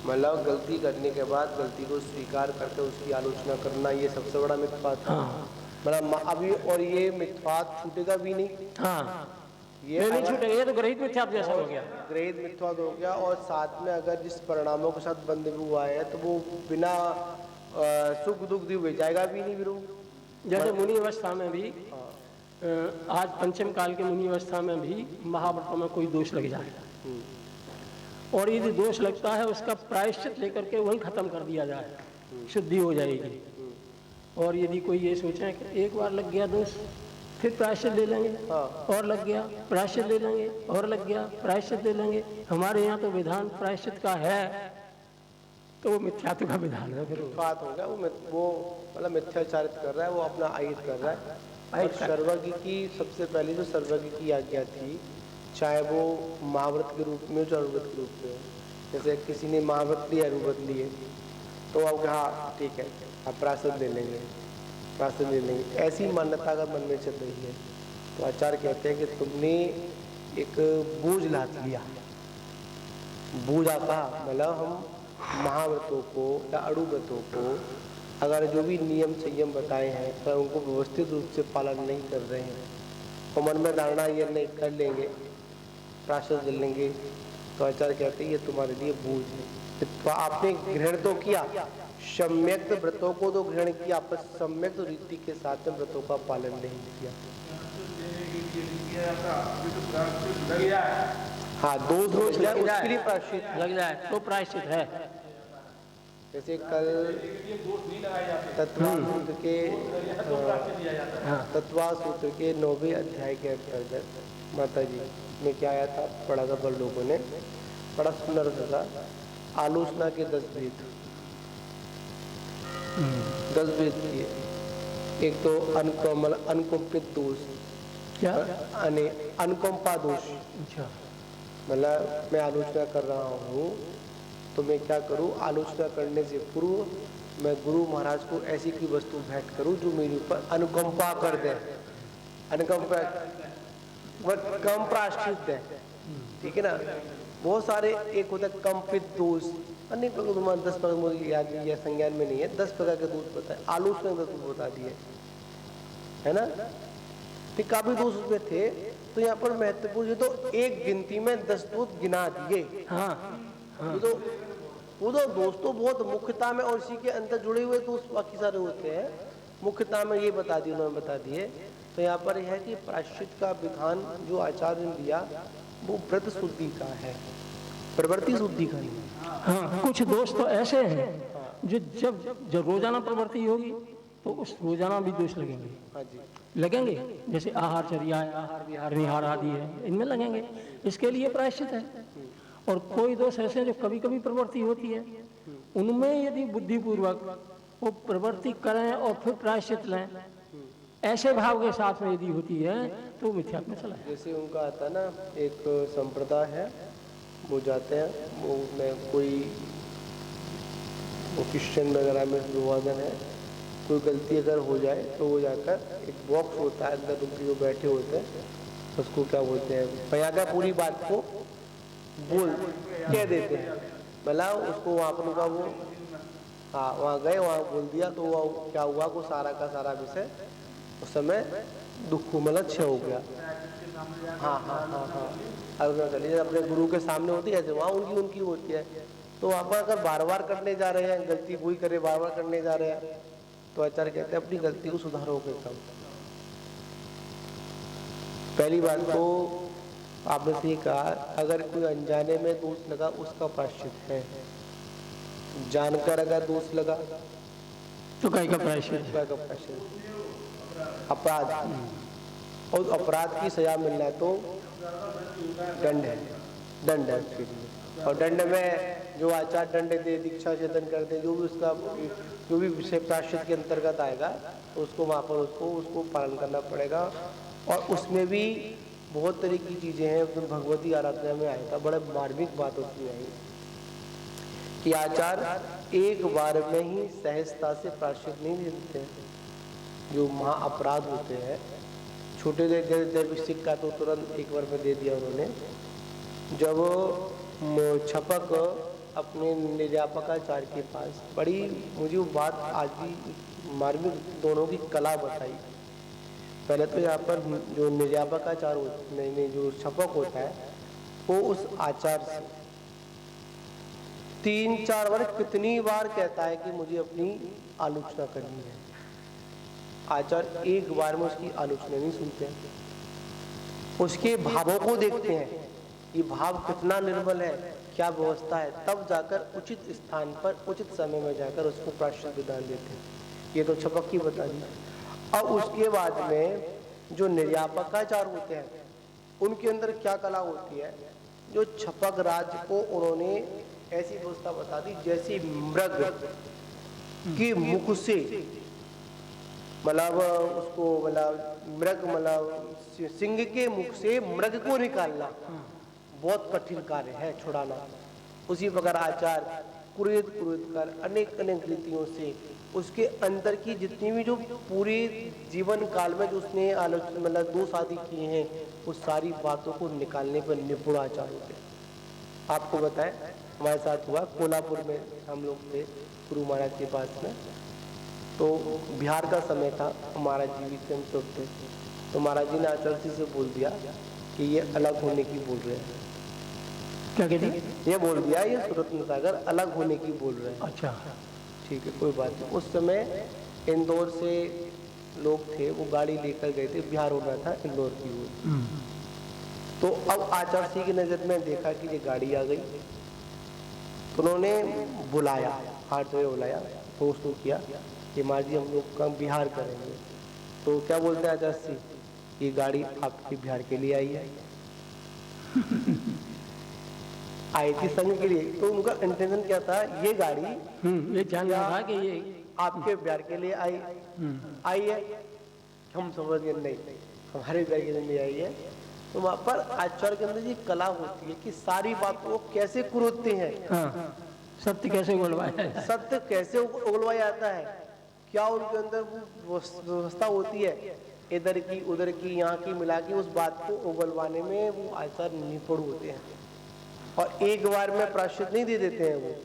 मतलब गलती करने के बाद गलती को स्वीकार करके उसकी आलोचना करना, ये सबसे बड़ा मिथ्यात्व। हाँ, मतलब अभी और ये मिथ्यात्व छूटेगा भी नहीं। हाँ, ये नहीं छूटेगा, ये तो ग्रहित मिथ्यात्व जैसा हो गया, ग्रहित मिथ्यात्व हो गया। और साथ में अगर जिस परिणामों के साथ बंद हुआ है तो वो बिना सुख दुख दिए जाएगा भी नहीं। फिर जैसे मुनि अवस्था में भी, आज पंचम काल के मुनि अवस्था में भी महाव्रतों में कोई दोष लग जाएगा, और यदि दोष लगता है उसका प्रायश्चित लेकर के वहीं खत्म कर दिया जाए, शुद्धि हो जाएगी। और यदि कोई ये सोचे कि एक बार लग गया दोष फिर प्रायश्चित ले लेंगे, और लग गया प्रायश्चित ले लेंगे, और लग गया प्रायश्चित ले लेंगे, हमारे यहाँ तो विधान प्रायश्चित का है, तो वो मिथ्यात्व का विधान है। फिर बात हो गया, वो मतलब मिथ्याचारित कर रहा है, वो अपना आयत कर रहा है। और सर्वज्ञ की सबसे पहली जो सर्वज्ञ की आज्ञा थी, चाहे वो महाव्रत के रूप में, जो अरुव्रत के रूप में, जैसे किसी ने महाव्रत लिया, अरुव्रत लिए, तो अब कहा ठीक है आप प्रायश्चित ले लेंगे, प्रायश्चित ले लेंगे, ऐसी मान्यता अगर मन में चल रही है तो आचार्य कहते हैं कि तुमने एक बोझ लाद लिया। बोझ आता मतलब हम महाव्रतों को या अड़ुव्रतों को अगर जो भी नियम संयम बताए हैं तो उनको व्यवस्थित रूप से पालन नहीं कर रहे हैं, तो मन में धारणा ये नहीं कर लेंगे, प्रायश्चित ले लेंगे, तो आचार्य कहते हैं ये तुम्हारे लिए बोझ है। तो आपने ग्रहण तो किया, सम्यक्त व्रतों को तो ग्रहण किया, पर सम्यक्त रीति के साथ में व्रतों का पालन नहीं किया। हाँ, दोष लग जाए उसके लिए प्रायश्चित लग जाए तो प्रायश्चित है। जैसे कल तत्वा सूत्र के तत्वा सूत्र के 9वें अध्याय के अंतर्गत माता जी में क्या आया था, पढ़ा था बड़ लोगों ने, बड़ा सुंदर था। आलोचना के 10 भेद, 10 भेद किए। एक तो अनकंपित दोष, क्या अनुकंपा दोष। अच्छा, मतलब मैं आलोचना कर रहा हूँ तो मैं क्या करूँ, आलोचना करने से पूर्व मैं गुरु महाराज को ऐसी कोई वस्तु भेंट करूँ जो मेरे ऊपर अनुकंपा कर दे, अनुकंपा कम प्रायश्चित दे, ठीक है ना। बहुत सारे, एक होता है कंपित दोष, अनेक प्रकार 10 प्रकार मुझे याद नहीं है, संज्ञान में नहीं है, 10 प्रकार के दोष बताए, आलोचना के दोष बता दिए, है ना। तो काफी दोष उसमें थे, तो यहाँ पर महत्वपूर्ण तो एक गिनती में 10 दोष गिना दिए। हाँ, वो तो दोस्तों बहुत मुख्यता में, और इसी के अंदर जुड़े हुए दोस्त बाकी सारे होते हैं, मुख्यता में ये बता दिए, उन्होंने बता दिए। तो यहाँ पर यह है कि प्रायश्चित का विधान जो आचार्य ने दिया वो व्रत शुद्धि का है, प्रवृत्ति शुद्धि का नहीं। हाँ, कुछ दोष तो ऐसे हैं जो जब रोजाना प्रवृत्ति होगी तो उस रोजाना भी दोष लगेंगे। हाँ जी, लगेंगे, जैसे आहारचर्या है, आहार विहार निहार आदि है, इनमें लगेंगे, इसके लिए प्रायश्चित है। और कोई दोष ऐसे जो कभी कभी प्रवृत्ति होती है, उनमें यदि बुद्धिपूर्वक वो प्रवृत्ति करें और फिर प्रायश्चित लें, ऐसे भाव के साथ में यदि होती है तो मिथ्या में चला है। जैसे उनका आता है ना, एक संप्रदाय है, वो जाते हैं, वो में कोई वो क्रिश्चियन वगैरह में विभाजन है, कोई गलती अगर हो जाए तो वो जाकर एक बॉक्स होता है, अंदर उनकी वो बैठे होते हैं, उसको क्या बोलते हैं, भैया पूरी बात को बोल कह देते हैं, भला उसको वहाँ पर उनका वो, हाँ वहाँ गए, वहाँ बोल दिया तो वो क्या हुआ, को सारा का सारा विषय उस समय दुख मतलब क्षय हो गया। हाँ हाँ हाँ हाँ, अगर अपने गुरु के सामने होती है, वहाँ उनकी होती है, तो वहाँ पर अगर बार बार करने जा रहे हैं, गलती वही करे बार बार करने जा रहे हैं, तो आचार्य कहते हैं अपनी गलती को सुधारोगे कब। पहली बात तो आपने से कहा, अगर कोई अनजाने में दोष लगा उसका प्रायश्चित है, जानकर अगर दोष लगा तो काय का प्रायश्चित, अपराध, और अपराध की सजा मिलना है तो दंड है, दंड है उसके लिए। और दंड में जो आचार दंड दे, दीक्षा चेतन करते, जो भी उसका जो भी विषय प्रायश्चित के अंतर्गत आएगा तो उसको वहाँ पर उसको पालन करना पड़ेगा। और उसमें भी बहुत तरह की चीजें हैं, तो भगवती आराधना में आया था, बड़े मार्मिक बात होती है कि आचार एक बार में ही सहजता से प्रायश्चित नहीं देते हैं। जो महा अपराध होते हैं, छोटे देर सिक्का तो तुरंत एक बार में दे दिया उन्होंने। जब छपक अपने निर्यापकाचार्य के पास, बड़ी मुझे वो बात आज भी मार्मिक दोनों की कला बताई। पहले तो यहाँ पर जो निर्यापकाचार्य नहीं जो छपक होता है, वो उस आचार्य से 3-4 बार कितनी बार कहता है कि मुझे अपनी आलोचना करनी है। आचार्य एक बार में उसकी आलोचना नहीं सुनते हैं, उसके भावों को देखते हैं, ये भाव कितना निर्मल है, क्या व्यवस्था है, तब जाकर उचित स्थान पर उचित समय में जाकर उसको प्रायश्चित विधान देते हैं। ये तो छपक की बता दी। अब उसके बाद में जो निर्यापकाचार होते हैं, उनके अंदर क्या कला होती है, जो छपक राज को उन्होंने ऐसी व्यवस्था बता दी जैसे मृग के मुख से, मतलब उसको मतलब मृग मतलब सिंह के मुख से मृग को निकालना बहुत कठिन कार्य है, छुड़ाना। उसी प्रकार आचार कुरेद कर अनेक रीतियों से उसके अंदर की जितनी भी जो पूरे जीवन काल में जो उसने आलोचना मतलब दोष आदि किए हैं, वो सारी बातों को निकालने पर निपुण आचार होते हैं। आपको बताएं, हमारे साथ हुआ कोल्हापुर में, हम लोग थे गुरु महाराज के पास में, तो बिहार का समय था, हमारा जीवित हम सब थे, तो महाराज जी ने आचार्य से बोल दिया कि ये अलग होने की बोल रहे हैं। क्या कहते? ये बोल दिया ये सुरत्न सागर अलग होने की बोल रहे हैं। अच्छा, ठीक है, कोई बात नहीं। उस समय इंदौर से लोग थे, वो गाड़ी लेकर गए थे, बिहार होना था इंदौर की ओर। तो अब आचार्य श्री की नजर में देखा कि ये गाड़ी आ गई, तो उन्होंने बुलाया, हाथ जोड़े बुलाया, दोस्तों किया कि माँ जी हम लोग का बिहार करेंगे। तो क्या बोलते हैं आचार्य श्री, ये गाड़ी आपके बिहार के लिए आई है। आई थी संघ के लिए, तो उनका इंटेंशन क्या था, ये गाड़ी ये जान रहा था कि ये आपके बिहार के लिए आई है। हम समझ गए नहीं, हमारे बिहार के लिए नहीं आई है। तो वहां पर आचार्य के अंदर ये कला होती है कि सारी बातों को कैसे कुरोदते हैं। हाँ, सत्य कैसे उगलवाया, सत्य कैसे उगलवाया जाता है, क्या उनके अंदर वो व्यवस्था होती है, इधर की उधर की यहाँ की मिला के उस बात को उगलवाने में वो आचार्य निपुण होते हैं। और एक बार में प्रायश्चित नहीं दे देते हैं,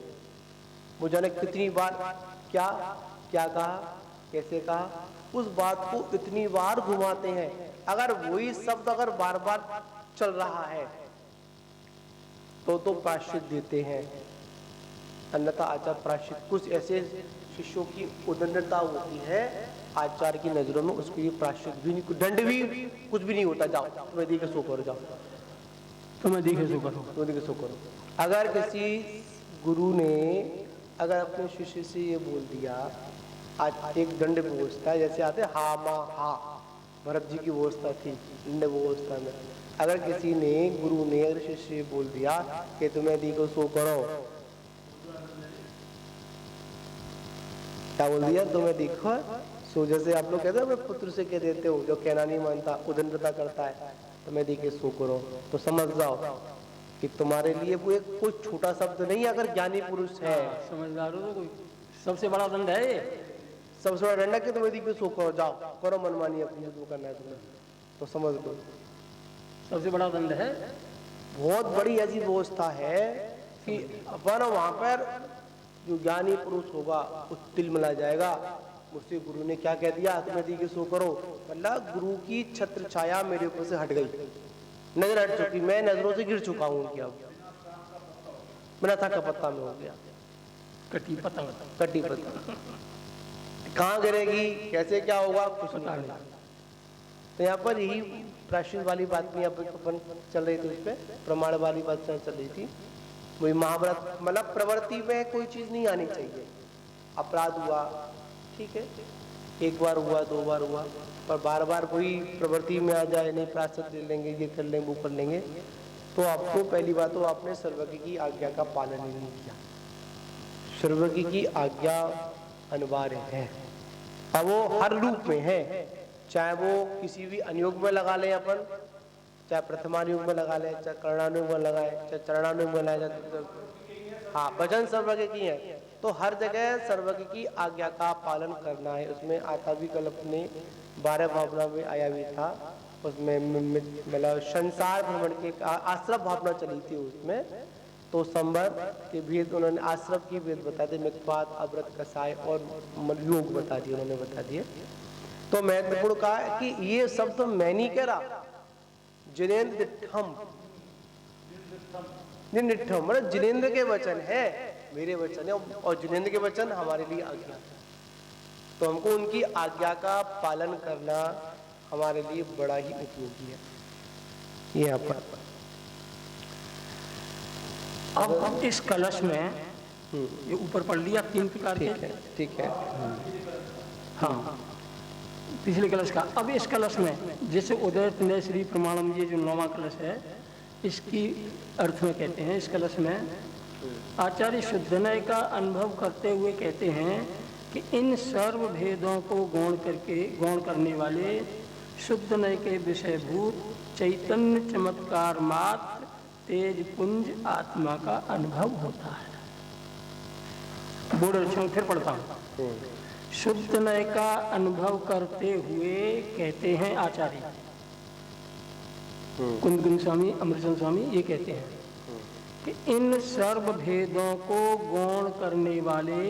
वो जाने कितनी बार क्या क्या कहा, कैसे कहा, उस बात को इतनी बार घुमाते हैं। अगर वही शब्द अगर बार बार चल रहा है तो प्रायश्चित देते हैं, अन्यथा आचार्य प्रायश्चित, कुछ ऐसे शिष्यों की उदंडता होती है आचार्य की नजरों में, उसके लिए प्रायश्चित भी नहीं, दंड भी कुछ भी नहीं होता। जाओ तुम्हें देखे सो करो, जाओ तुम्हें देखे सो करो, तुम्हें देखे सो करो। अगर किसी गुरु ने अगर अपने शिष्य से ये बोल दिया, आज एक दंड व्यवस्था है, जैसे आते हा मा हा, भरत जी की व्यवस्था थी दंड व्यवस्था में। अगर किसी ने गुरु ने अगर शिष्य से बोल दिया कि तुम्हें देखो सो करो, क्या बोल दिया, तुम्हें देखो सो, जैसे आप लोग कहते हो अपने पुत्र से कह देते हो जो कहना नहीं मानता, उदंडता करता है, तुम्हें देखे सो करो, तो समझ जाओ कि तुम्हारे लिए वो एक कोई छोटा शब्द नहीं, अगर ज्ञानी पुरुष है, समझदार हो तो कोई सबसे बड़ा दंड है ये, सबसे बड़ा दंड है कि तुम्हें देखे सो करो, जाओ करो मनमानी अपनी जो करना है तुम्हें, तो समझ लो सबसे बड़ा दंड है। बहुत बड़ी ऐसी व्यवस्था है कि अपन वहां पर जो ज्ञानी पुरुष होगा वो तिल मिला जाएगा, मुझसे गुरु ने क्या कह दिया, तुम्हें दी के सो करो, मतलब गुरु की छत्र छाया मेरे ऊपर से हट गई, नजर हट चुकी, मैं नजरों से गिर चुका हूँ उनकी, अब मेरा था का पत्ता में हो गया, कटी पतंग, कटी पतंग कहाँ गिरेगी, कैसे क्या होगा, कुछ नहीं पता। तो यहाँ पर यही प्रायश्चित वाली बात में अपन चल रही थी, उस पर प्रमाण वाली बात चल रही थी, वही महाभारत, मतलब प्रवृत्ति में कोई चीज नहीं आनी चाहिए। अपराध हुआ ठीक है, एक बार हुआ, दो बार हुआ, पर बार बार वही प्रवृत्ति में आ जाए, नहीं प्रायश्चित ले लेंगे, ये कर लेंगे, वो कर लेंगे, तो आपको पहली बात तो आपने सर्वज्ञ की आज्ञा का पालन ही नहीं किया। सर्वज्ञ की आज्ञा अनिवार्य है, और वो हर रूप में है, चाहे वो किसी भी अनुयोग में लगा ले अपन, चाहे प्रथमानुयोग में लगा ले, चाहे करणानुयोग में लगाए, चाहे चरणानुयोग में लगाए, हाँ वचन सर्वज्ञ की है, तो हर जगह सर्वज्ञ की आज्ञा का पालन करना है। उसमें आता भी कल अपने 12 भावना में आया भी था, उसमें मतलब संसार भ्रमण के आश्रम भावना चली थी उसमें, तो संवर के भेद उन्होंने आश्रम की भेद बता दिए, मित्वात, अव्रत, कसाय और योग बता दिए, उन्होंने बता दिए। तो महत्वपूर्ण कहा कि ये सब तो मैं नहीं कह रहा, जिनेन्द्र दिठम, मतलब जिनेन्द्र के वचन है, मेरे वचन है, और जिनेन्द्र के वचन हमारे लिए आज्ञा, तो हमको उनकी आज्ञा का पालन करना हमारे लिए बड़ा ही उपयोगी है। यहाँ पर अब इस कलश में ये ऊपर पढ़ लिया 3 प्रकार के, ठीक है, हाँ पिछले कलश का। अब इस कलश में जैसे उदय पुण्य श्री प्रमाणम, ये जो 9वां कलश है, इसकी अर्थ में कहते हैं, इस कलश में आचार्य शुद्धनय का अनुभव करते हुए कहते हैं कि इन सर्व भेदों को गौण करने वाले शुद्धनय के विषयभूत चैतन्य चमत्कार मात्र तेज पुंज आत्मा का अनुभव होता है। बोर्ड अच्छे फिर पढ़ता हूँ। शुद्ध नय का अनुभव करते हुए कहते हैं आचार्य कुंदकुंज स्वामी, अमृतचंद स्वामी, ये कहते हैं कि इन सर्व भेदों को गौण करने वाले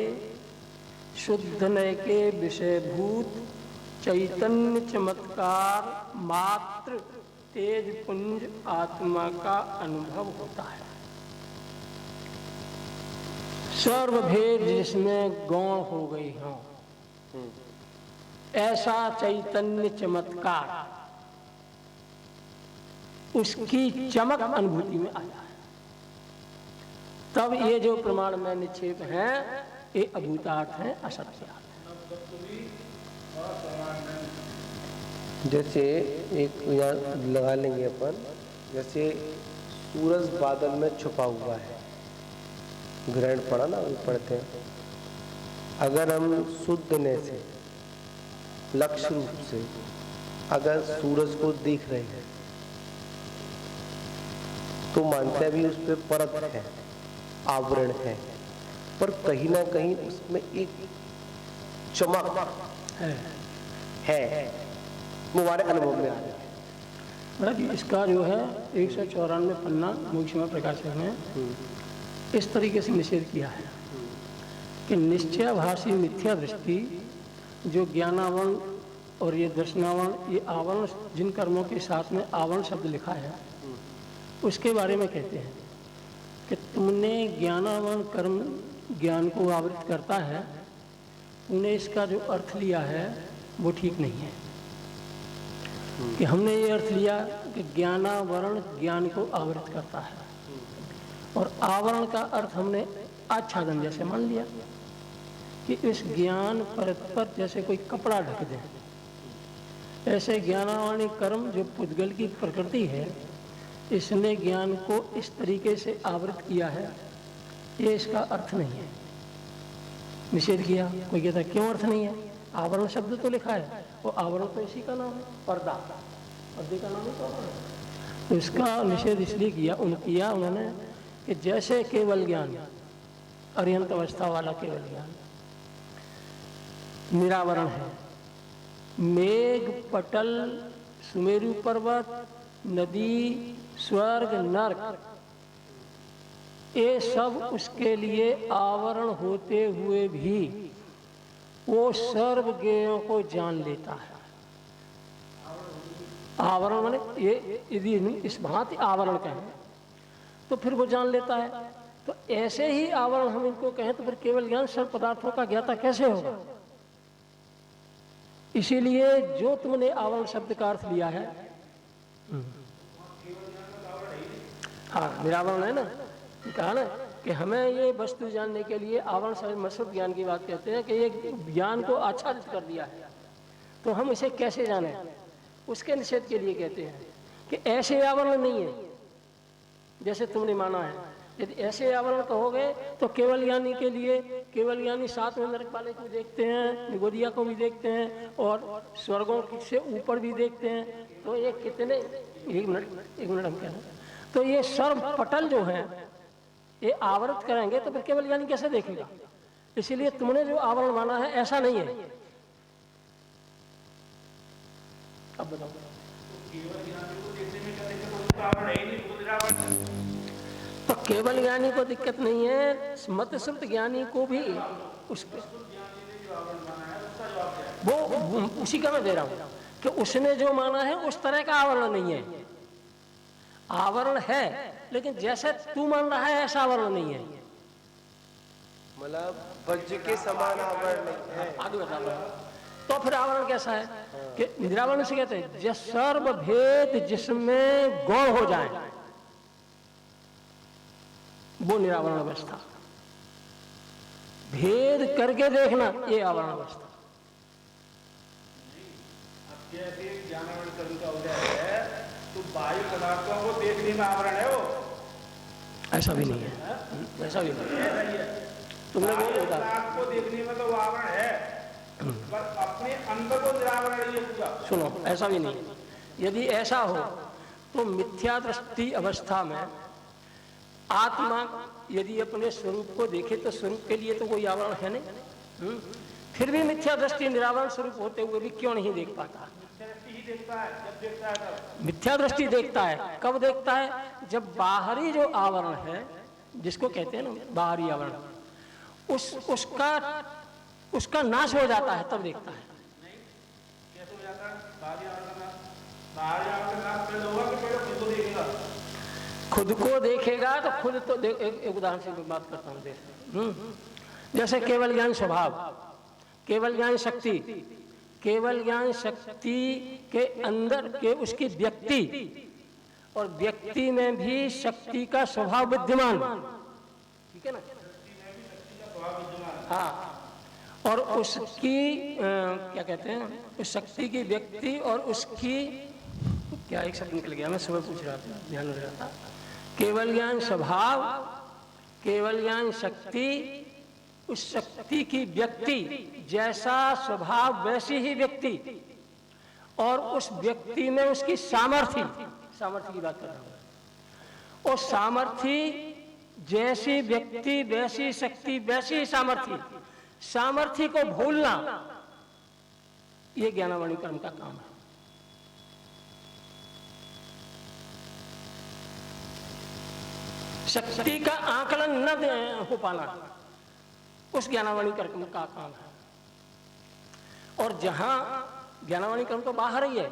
शुद्ध नय के विषयभूत चैतन्य चमत्कार मात्र तेज पुंज आत्मा का अनुभव होता है। सर्व भेद जिसमें गौण हो गई हों, ऐसा चैतन्य चमत्कार उसकी चमक अनुभूति में आ जाए, तब ये जो प्रमाण में निक्षेप हैं ये अभूतार्थ हैं, असत्यार्थ। जैसे एक यहाँ लगा लेंगे अपन, जैसे सूरज बादल में छुपा हुआ है, ग्रहण पड़ा ना, वही पढ़ते हैं। अगर हम शुद्ध ने से लक्ष्य रूप से अगर सूरज को देख रहे हैं तो मानते हैं भी उस पर परत है, आवरण है, पर कहीं ना कहीं उसमें एक चमक है वो हमारे अनुभव में आ रही है। मतलब इसका जो है 194 पन्ना मुख्य प्रकाशक ने इस तरीके से निषेध किया है कि निश्चयाभासी मिथ्या दृष्टि, जो ज्ञानावरण और ये दर्शनावरण, ये आवरण, जिन कर्मों के साथ में आवरण शब्द लिखा है, उसके बारे में कहते हैं कि तुमने ज्ञानावरण कर्म ज्ञान को आवृत करता है, तूने इसका जो अर्थ लिया है वो ठीक नहीं है। कि हमने ये अर्थ लिया कि ज्ञानावरण ज्ञान को आवृत करता है, और आवरण का अर्थ हमने आच्छादन जैसे मान लिया कि इस ज्ञान परत पर जैसे कोई कपड़ा ढक दे, ऐसे ज्ञानावरणी कर्म जो पुद्गल की प्रकृति है, इसने ज्ञान को इस तरीके से आवृत किया है, ये इसका अर्थ नहीं है, निषेध किया। कोई कहता है क्यों अर्थ नहीं है, आवरण शब्द तो लिखा है, वो आवरण तो इसी का नाम है, पर्दा, पर्दे का नाम ही तो आवरण है। तो इसका निषेध इसलिए किया उन्होंने कि जैसे केवल ज्ञान, अर्यंत अवस्था वाला केवल ज्ञान निरावरण है, मेघ, पटल, सुमेरु पर्वत, नदी, स्वर्ग, नरक, ये सब उसके लिए आवरण होते हुए भी वो सर्व ज्ञेयों को जान लेता है। आवरण माने ये यदि इस भांति आवरण कहें तो फिर वो जान लेता है। तो ऐसे ही आवरण हम इनको कहें तो फिर केवल ज्ञान सर्व पदार्थों का ज्ञाता कैसे होगा? इसीलिए जो तुमने आवरण शब्द का अर्थ लिया है, हाँ निरावरण है ना, कहा ना कि हमें ये वस्तु जानने के लिए आवरण शब्द मशरूत ज्ञान की बात कहते हैं कि ये ज्ञान को आच्छादित कर दिया है, तो हम इसे कैसे जाने, उसके निषेध के लिए कहते हैं कि ऐसे आवरण नहीं है जैसे तुमने माना है। यदि ऐसे आवरण कहोगे तो केवल ज्ञानी के लिए, केवल ज्ञानी साथ में नरक वाले को देखते हैं, निगोदिया को भी देखते हैं और स्वर्गों से ऊपर भी देखते हैं, तो ये कितने, एक मिनट हम कह रहे हैं, तो ये सर्व पटल जो है ये आवृत करेंगे तो फिर केवल ज्ञानी कैसे देखेगा? इसीलिए तुमने जो आवरण माना है ऐसा नहीं है। अब बताओ, तो केवल ज्ञानी को दिक्कत नहीं है, मत श्रुत ज्ञानी को भी उस वो उसी का मैं दे रहा हूं कि उसने जो माना है उस तरह का आवरण नहीं है। आवरण है लेकिन जैसे तू मान रहा है ऐसा आवरण नहीं है, मतलब वज्र के समान आवरण नहीं है। आगे बता रहा हूं। तो फिर आवरण कैसा है कि निरावरण से कहते हैं जो सर्व भेद जिसमें गौण हो जाए वो निरावरण अवस्था, भेद करके देखना ये आवरण अवस्था। ज्ञानावरण कर्म का उदय है तो बाह्य पदार्थों को देखने में आवरण है वो, ऐसा भी नहीं है, ऐसा भी नहीं है। तुमने वो पदार्थ को देखने में तो वो आवरण है पर अपने अंदर को निरावरण ये पूरा। सुनो, ऐसा भी नहीं। यदि ऐसा हो तो मिथ्या दृष्टि अवस्था में आत्मा यदि अपने स्वरूप को देखे तो स्वरूप के लिए तो कोई आवरण है नहीं, फिर भी मिथ्या दृष्टि निरावरण स्वरूप होते हुए भी क्यों नहीं देख पाता? मिथ्या दृष्टि देखता है, कब देखता है? जब बाहरी जो आवरण है जिसको कहते हैं ना बाहरी आवरण, उसका नाश हो जाता है तब देखता है। कैसे हो जाता है बाहरी आवरण? बाहरी आवरण नाश पहले होगा कि पहले खुद को देखेगा? खुद को देखेगा तो खुद तो एक उदाहरण से मैं बात करता हूँ। जैसे केवल ज्ञान स्वभाव, केवल ज्ञान शक्ति, केवल ज्ञान शक्ति के अंदर के उसकी व्यक्ति और व्यक्ति में भी शक्ति का स्वभाव विद्यमान, ठीक है ना? हाँ, और उसकी क्या कहते हैं, उस शक्ति की व्यक्ति और उसकी क्या, एक शब्द निकल गया, मैं सुबह पूछ रहा था, ध्यान रह रहा था। केवल ज्ञान स्वभाव, केवल ज्ञान शक्ति, उस शक्ति की व्यक्ति, जैसा स्वभाव वैसी ही व्यक्ति, और उस व्यक्ति में उसकी सामर्थ्य की बात कर रहा हूं। और सामर्थ्य जैसी व्यक्ति वैसी शक्ति वैसी सामर्थ्य को भूलना, ये ज्ञानावणी कर्म का काम है। शक्ति का आकलन न हो पाना उस ज्ञानावणी कर्म का काम है। और जहां ज्ञानावणी कर्म तो बाहर ही है,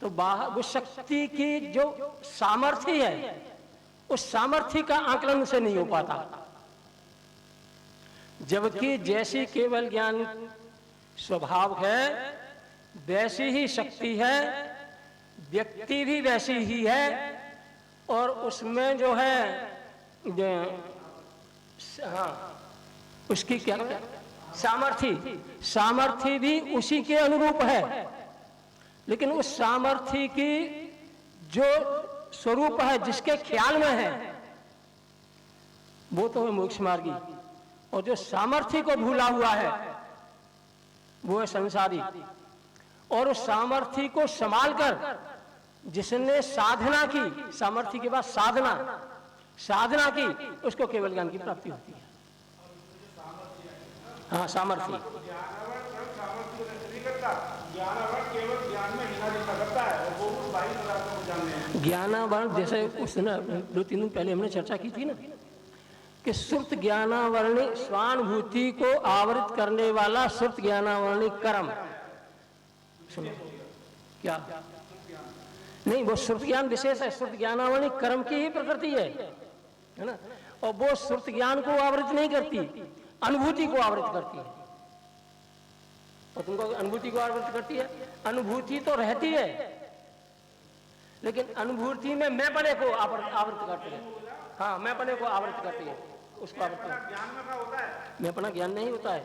तो बाहर वो शक्ति की जो सामर्थ्य है, उस सामर्थ्य का आकलन से नहीं हो पाता। जबकि जैसी केवल ज्ञान स्वभाव है वैसी ही शक्ति है, व्यक्ति भी वैसी ही है, और उसमें जो है हाँ, उसकी क्या सामर्थ्य भी उसी के अनुरूप है। लेकिन उस सामर्थ्य की जो स्वरूप है, जिसके ख्याल में है, वो तो है मोक्ष मार्गी, और जो सामर्थ्य को भूला हुआ है वो है संसारी। और उस सामर्थ्य को संभाल कर जिसने साधना की, सामर्थ्य के बाद साधना की, उसको केवल ज्ञान की प्राप्ति होती है। हाँ, सामर्थ्य ज्ञानावरण, जैसे उस दिन 2-3 दिन पहले हमने चर्चा की थी ना, कि सुप्त ज्ञानावरणी स्वानुभूति को आवृत करने वाला सुप्त ज्ञानावरणी कर्म, सुनो क्या नहीं, वो सुप्त ज्ञान विशेष है, सुप्त ज्ञानावरणी कर्म की ही प्रकृति है ना। और वो सुप्त ज्ञान को आवृत नहीं करती, अनुभूति को आवृत करती है। और तुमको अनुभूति को आवृत करती है, अनुभूति तो रहती है, लेकिन अनुभूति में मैंपने को आवृत करती है। हाँ, मैंपने को आवृत करती है, उसको आवृत करती है। मैंपना ज्ञान नहीं होता है,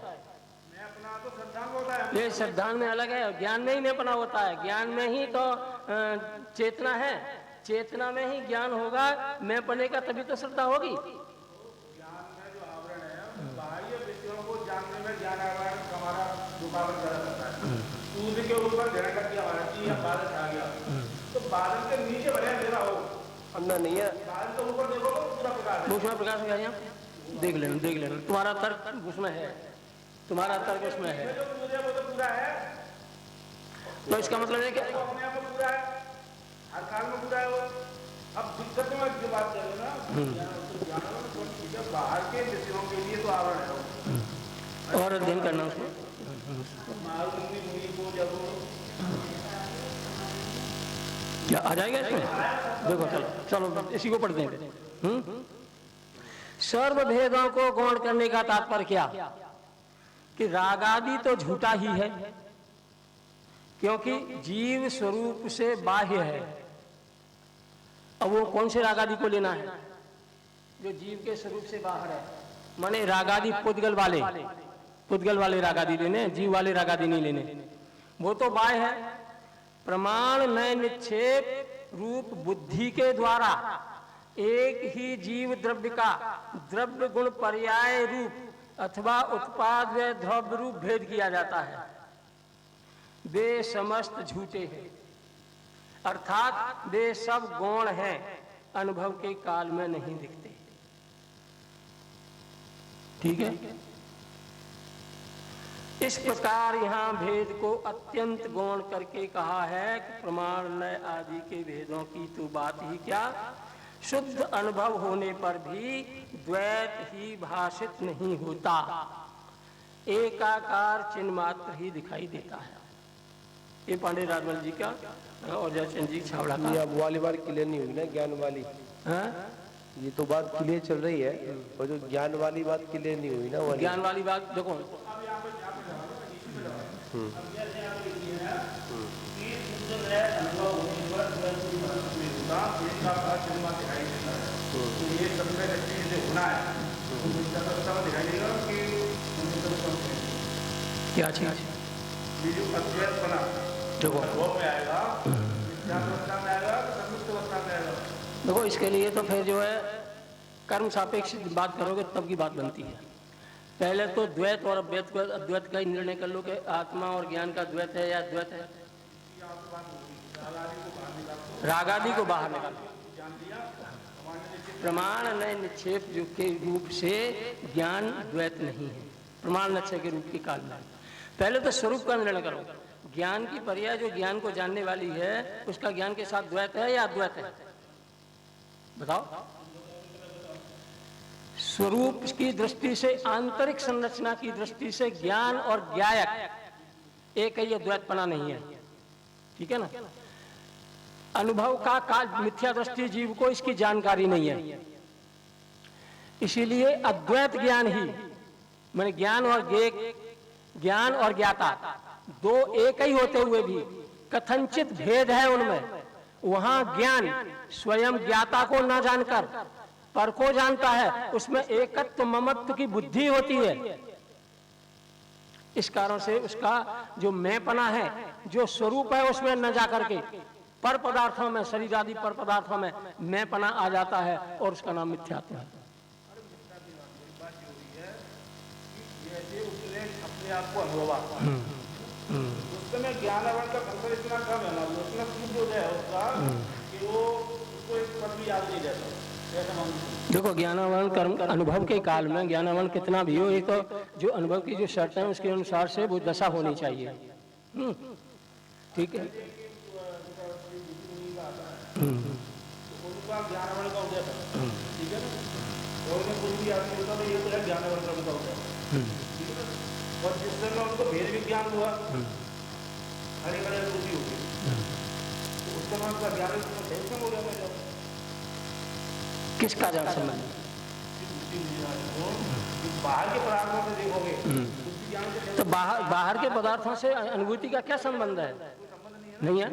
ये सिद्धांत में अलग है। ज्ञान में ही मैंपना होता है, ज्ञान में ही तो चेतना है, चेतना में ही ज्ञान होगा, मैंपने का तभी तो श्रद्धा होगी। सूर्य के ऊपर ध्यान करके हमारा कि ये बादल आ गया, तो बादल के नीचे भले अंधेरा हो, अंदर नहीं है, बादल के ऊपर देखो तो पूरा प्रकाश है। उसमें प्रकाश है, देख लेना तुम्हारा तर्क उसमें है, तुम्हारा तर्क उसमें है, जो सूर्य वो तो पूरा है। तो इसका मतलब है कि अपने आप में पूरा है, हर काल में पूरा है वो। अब दिक्कत में जो बात कर रहे ना, बाहर के विषयों के लिए तो आवरण है वो। और अध्ययन करना उसमें क्या आ जाएगा इसमें? देखो चलो इसी को पढ़ते हैं। सर्व भेदों को गौण करने का तात्पर्य क्या, कि रागादि तो झूठा ही है, क्योंकि जीव स्वरूप से बाह्य है। अब वो कौन से रागादि को लेना है? जो जीव के स्वरूप से बाहर है, माने रागादि पुद्गल वाले रागादि लेने, जीव वाले रागादि नहीं लेने। वो तो बाह्य है, प्रमाण नय निक्षेप रूप बुद्धि के द्वारा एक ही जीव द्रव्य का द्रव्य गुण पर्याय रूप अथवा उत्पाद व द्रव्य रूप भेद किया जाता है। वे समस्त झूठे हैं, अर्थात वे सब गौण हैं, अनुभव के काल में नहीं दिखते। ठीक है, इस प्रकार यहाँ भेद को अत्यंत गौण करके कहा है कि प्रमाण नय आदि के भेदों की तो बात ही क्या, शुद्ध अनुभव होने पर भी द्वैत ही भाषित नहीं होता, एकाकार चिन्ह मात्र ही दिखाई देता है। ये पांडे राजमल जी का और जयचंद जी छावड़ा का। अब वाली बार क्लियर नहीं हुई ना, ज्ञान वाली। हाँ? ये तो बात क्लियर चल रही है, और जो ज्ञान वाली बात क्लियर नहीं हुई ना, ज्ञान वाली बात देखो। अनुभव होने पर समय दृष्टि से होना है मिथ्यावस्था में दिखाई देगा कि क्या चीज ये जो अद्वैत बना देखो अनुभव में आएगा, मिथ्यावस्था में आएगा, संयुक्त अवस्था में आएगा। देखो इसके लिए तो फिर जो है कर्म सापेक्ष बात करोगे तब की बात बनती है। पहले तो द्वैत और अद्वैत का ही निर्णय कर लो कि आत्मा और ज्ञान का द्वैत है या अद्वैत है। राग आदि को बाहर निकालो, प्रमाण नए निक्षेप के रूप से ज्ञान द्वैत नहीं है, प्रमाण निश्चय के रूप के काल में। पहले तो स्वरूप का निर्णय करो, ज्ञान की पर्याय जो ज्ञान को जानने वाली है उसका ज्ञान के साथ द्वैत है या अद्वैत है, बताओ। स्वरूप की दृष्टि से, आंतरिक संरचना की दृष्टि से ज्ञान और ज्ञायक एक ही, द्वैतपना नहीं है, ठीक है ना। अनुभव का काल मिथ्या दृष्टि जीव को इसकी जानकारी नहीं है, इसीलिए अद्वैत ज्ञान ही माने ज्ञान और ज्ञाता दो एक ही होते हुए भी कथनचित भेद है उनमें। वहां ज्ञान स्वयं ज्ञाता को न जानकर पर को जानता है, उसमें एकत्व ममत्व की बुद्धि होती है। इस कारण से उसका जो मैंपना है, जो स्वरूप है, उसमें न जाकर के पर पदार्थों में, शरीर आदि पर पदार्थों में मैंपना आ जाता है और उसका नाम मिथ्यात्व है। अपने आप को अनुभव उस समय ज्ञानावरण का कंकर इतना कम है ना, उतना कुछ जो है उसका कि वो उसको एक पद भी याद नहीं रहता। देखो ज्ञानावरण कर्म अनुभव के काल में ज्ञानावरण कितना भी हो, एक तो जो अनुभव की जो शर्त है उसके अनुसार से वो दशा होनी चाहिए, ठीक है। ज्ञानावरण का उदय है, ठीक है ना, और में कुछ भी आदमी होता तो ये तो है ज्ञानावरण का उदय, ठीक है ना। और जिस समय उनको भेद विज्ञान हुआ, हरे हरे रुचि होगी, तो उस समय उनका ज्ञान हो गया। किसका जान संबंध? बाहर के पदार्थों से देखोगे तो बाहर के पदार्थों से अनुभूति का क्या संबंध है? नहीं है।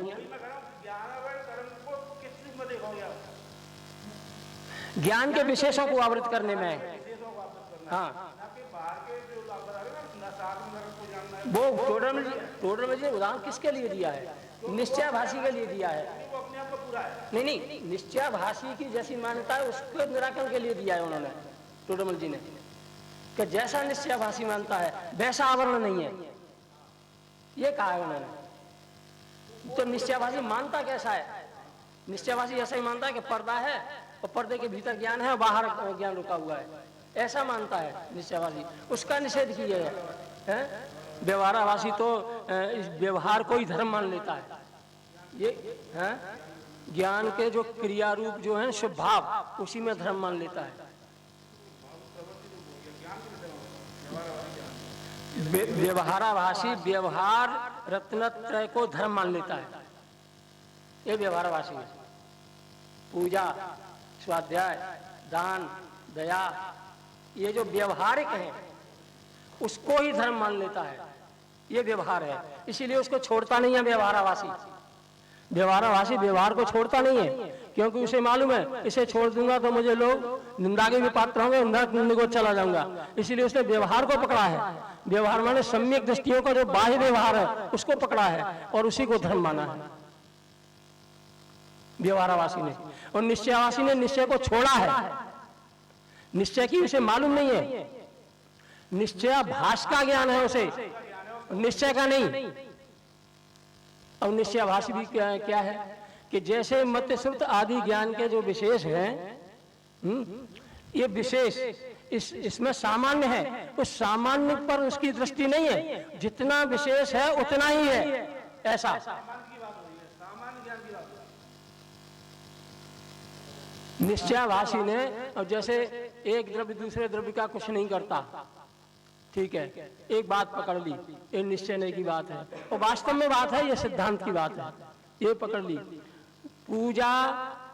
ज्ञान के विशेषों को आवृत करने में, हाँ वो टोडर में उदाहरण किसके लिए दिया है? निश्चयाभासी के लिए दिया है। नहीं, निश्चयाभासी की जैसी मान्यता है उसके निराकरण के लिए दिया है उन्होंने, टोडरमल जी ने, कि जैसा निश्चयाभासी मानता है वैसा आवरण नहीं है, ये कहा है उन्होंने। तो निश्चयाभासी मानता कैसा है? निश्चयाभासी ऐसा ही मानता है कि पर्दा है और पर्दे के भीतर ज्ञान है और बाहर ज्ञान रुका हुआ है, ऐसा मानता है निश्चयाभासी। उसका निषेध किया है। व्यवहाराभासी तो इस व्यवहार को ही धर्म मान लेता है। ये है ज्ञान के जो क्रिया रूप जो है स्वभाव, उसी में धर्म मान लेता है। व्यवहाराभासी व्यवहार रत्नत्रय को धर्म मान लेता है, ये व्यवहाराभासी है। पूजा, स्वाध्याय, दान, दया, ये जो व्यवहारिक है उसको ही धर्म मान लेता है, ये व्यवहार है। इसीलिए उसको छोड़ता नहीं है व्यवहाराभासी। व्यवहाराभासी व्यवहार को छोड़ता नहीं है, क्योंकि उसे मालूम है इसे छोड़ दूंगा तो मुझे लोग निंदा के भी पात्र होंगे, निंदा को चला जाऊंगा। इसीलिए उसने व्यवहार को पकड़ा है। व्यवहार माने सम्यक दृष्टियों का जो बाह्य व्यवहार है उसको पकड़ा है और उसी को धर्म माना है व्यवहाराभासी ने। और निश्चयाभासी ने निश्चय को छोड़ा है। निश्चय की उसे मालूम नहीं है, निश्चयाभास का ज्ञान है उसे, निश्चय का नहीं। और निश्चयाभास भी क्या है कि जैसे मत्य श्रुत आदि ज्ञान के जो विशेष हैं, ये विशेष इसमें सामान्य है, उस सामान्य पर उसकी दृष्टि नहीं है, जितना विशेष है उतना ही है, ऐसा। निश्चयाभासी ने, और जैसे एक द्रव्य दूसरे द्रव्य का कुछ नहीं करता, ठीक है, एक बात पकड़ ली, ये निश्चय नहीं की बात है और वास्तव में बात है, ये सिद्धांत की बात है, ये पकड़ ली। पूजा,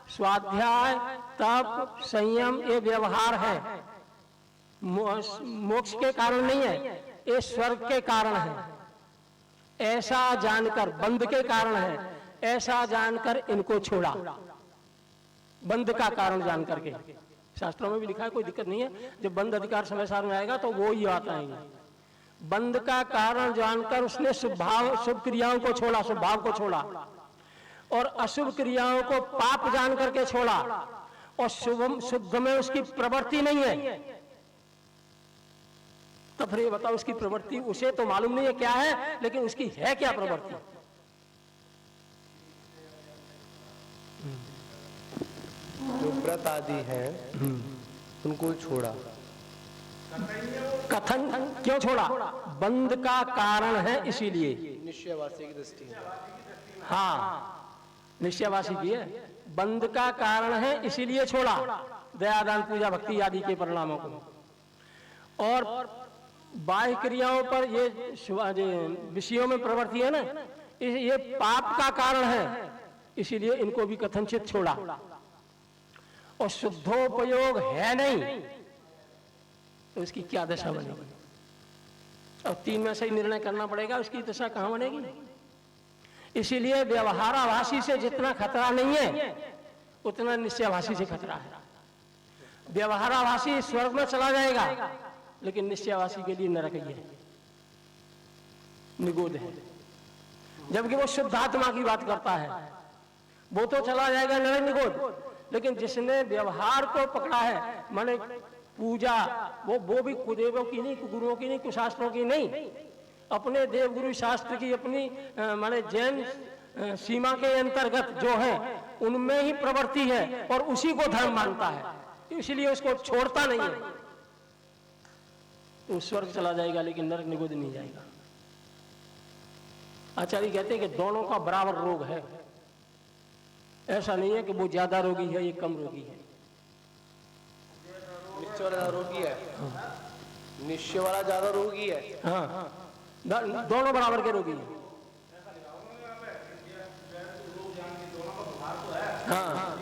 स्वाध्याय, तप, संयम ये व्यवहार है, मोक्ष के कारण नहीं है, ये स्वर्ग के कारण है। ऐसा जानकर, बंध के कारण है, ऐसा जानकर इनको छोड़ा, बंध का कारण जान करके। शास्त्रों में भी लिखा है, कोई दिक्कत नहीं है। जब बंध अधिकार समय सार में आएगा तो वो ही बात आएंगे। बंध का कारण जानकर उसने शुभ क्रियाओं को छोड़ा, शुभ भाव को छोड़ा, और अशुभ क्रियाओं को पाप जान करके छोड़ा, और शुद्ध में उसकी प्रवृत्ति नहीं है। तो फिर ये बताओ, उसकी प्रवृत्ति उसे तो मालूम नहीं है क्या है, लेकिन उसकी है क्या प्रवृत्ति? जो व्रत आदि हैं उनको छोड़ा। कथन क्यों छोड़ा? बंध का कारण है इसीलिए। निश्चयवासी की दृष्टि। हाँ, निश्चयवासी की है, बंध का कारण है इसीलिए छोड़ा, दयादान पूजा भक्ति आदि के परिणामों को। और बाह्य क्रियाओं पर ये विषयों में प्रवृत्ति है ना, ये पाप का कारण है, इसीलिए इनको भी कथनचित छोड़ा। और शुद्धोपयोग है नहीं तो उसकी क्या दशा बनेगी? और 3 में से ही निर्णय करना पड़ेगा, उसकी दशा कहां बनेगी? इसीलिए व्यवहाराभासी से जितना खतरा नहीं है उतना निश्चयभासी से खतरा है। व्यवहाराभासी स्वर्ग में चला जाएगा, लेकिन निश्चयवासी के लिए नरक ही है, निगोद है। जबकि वो शुद्धात्मा की बात करता है, वो तो चला जाएगा नरक निगोद, लेकिन जिसने व्यवहार को पकड़ा है, माने पूजा, वो भी कुदेवों की नहीं, गुरुओं की नहीं, कुशास्त्रों की नहीं, अपने देवगुरु शास्त्र की, अपनी माने जैन सीमा के अंतर्गत जो है उनमें ही प्रवृत्ति है और उसी को धर्म मानता है, इसलिए उसको छोड़ता नहीं है। तो स्वर्ग चला जाएगा, लेकिन नरक निगोद नहीं जाएगा। आचार्य कहते हैं कि दोनों का बराबर रोग है, ऐसा नहीं है कि वो ज्यादा रोगी है, ये कम रोगी है। निश्चय वाला रोगी है, निश्चय वाला ज्यादा रोगी है। हाँ, दोनों बराबर के रोगी हैं। हाँ,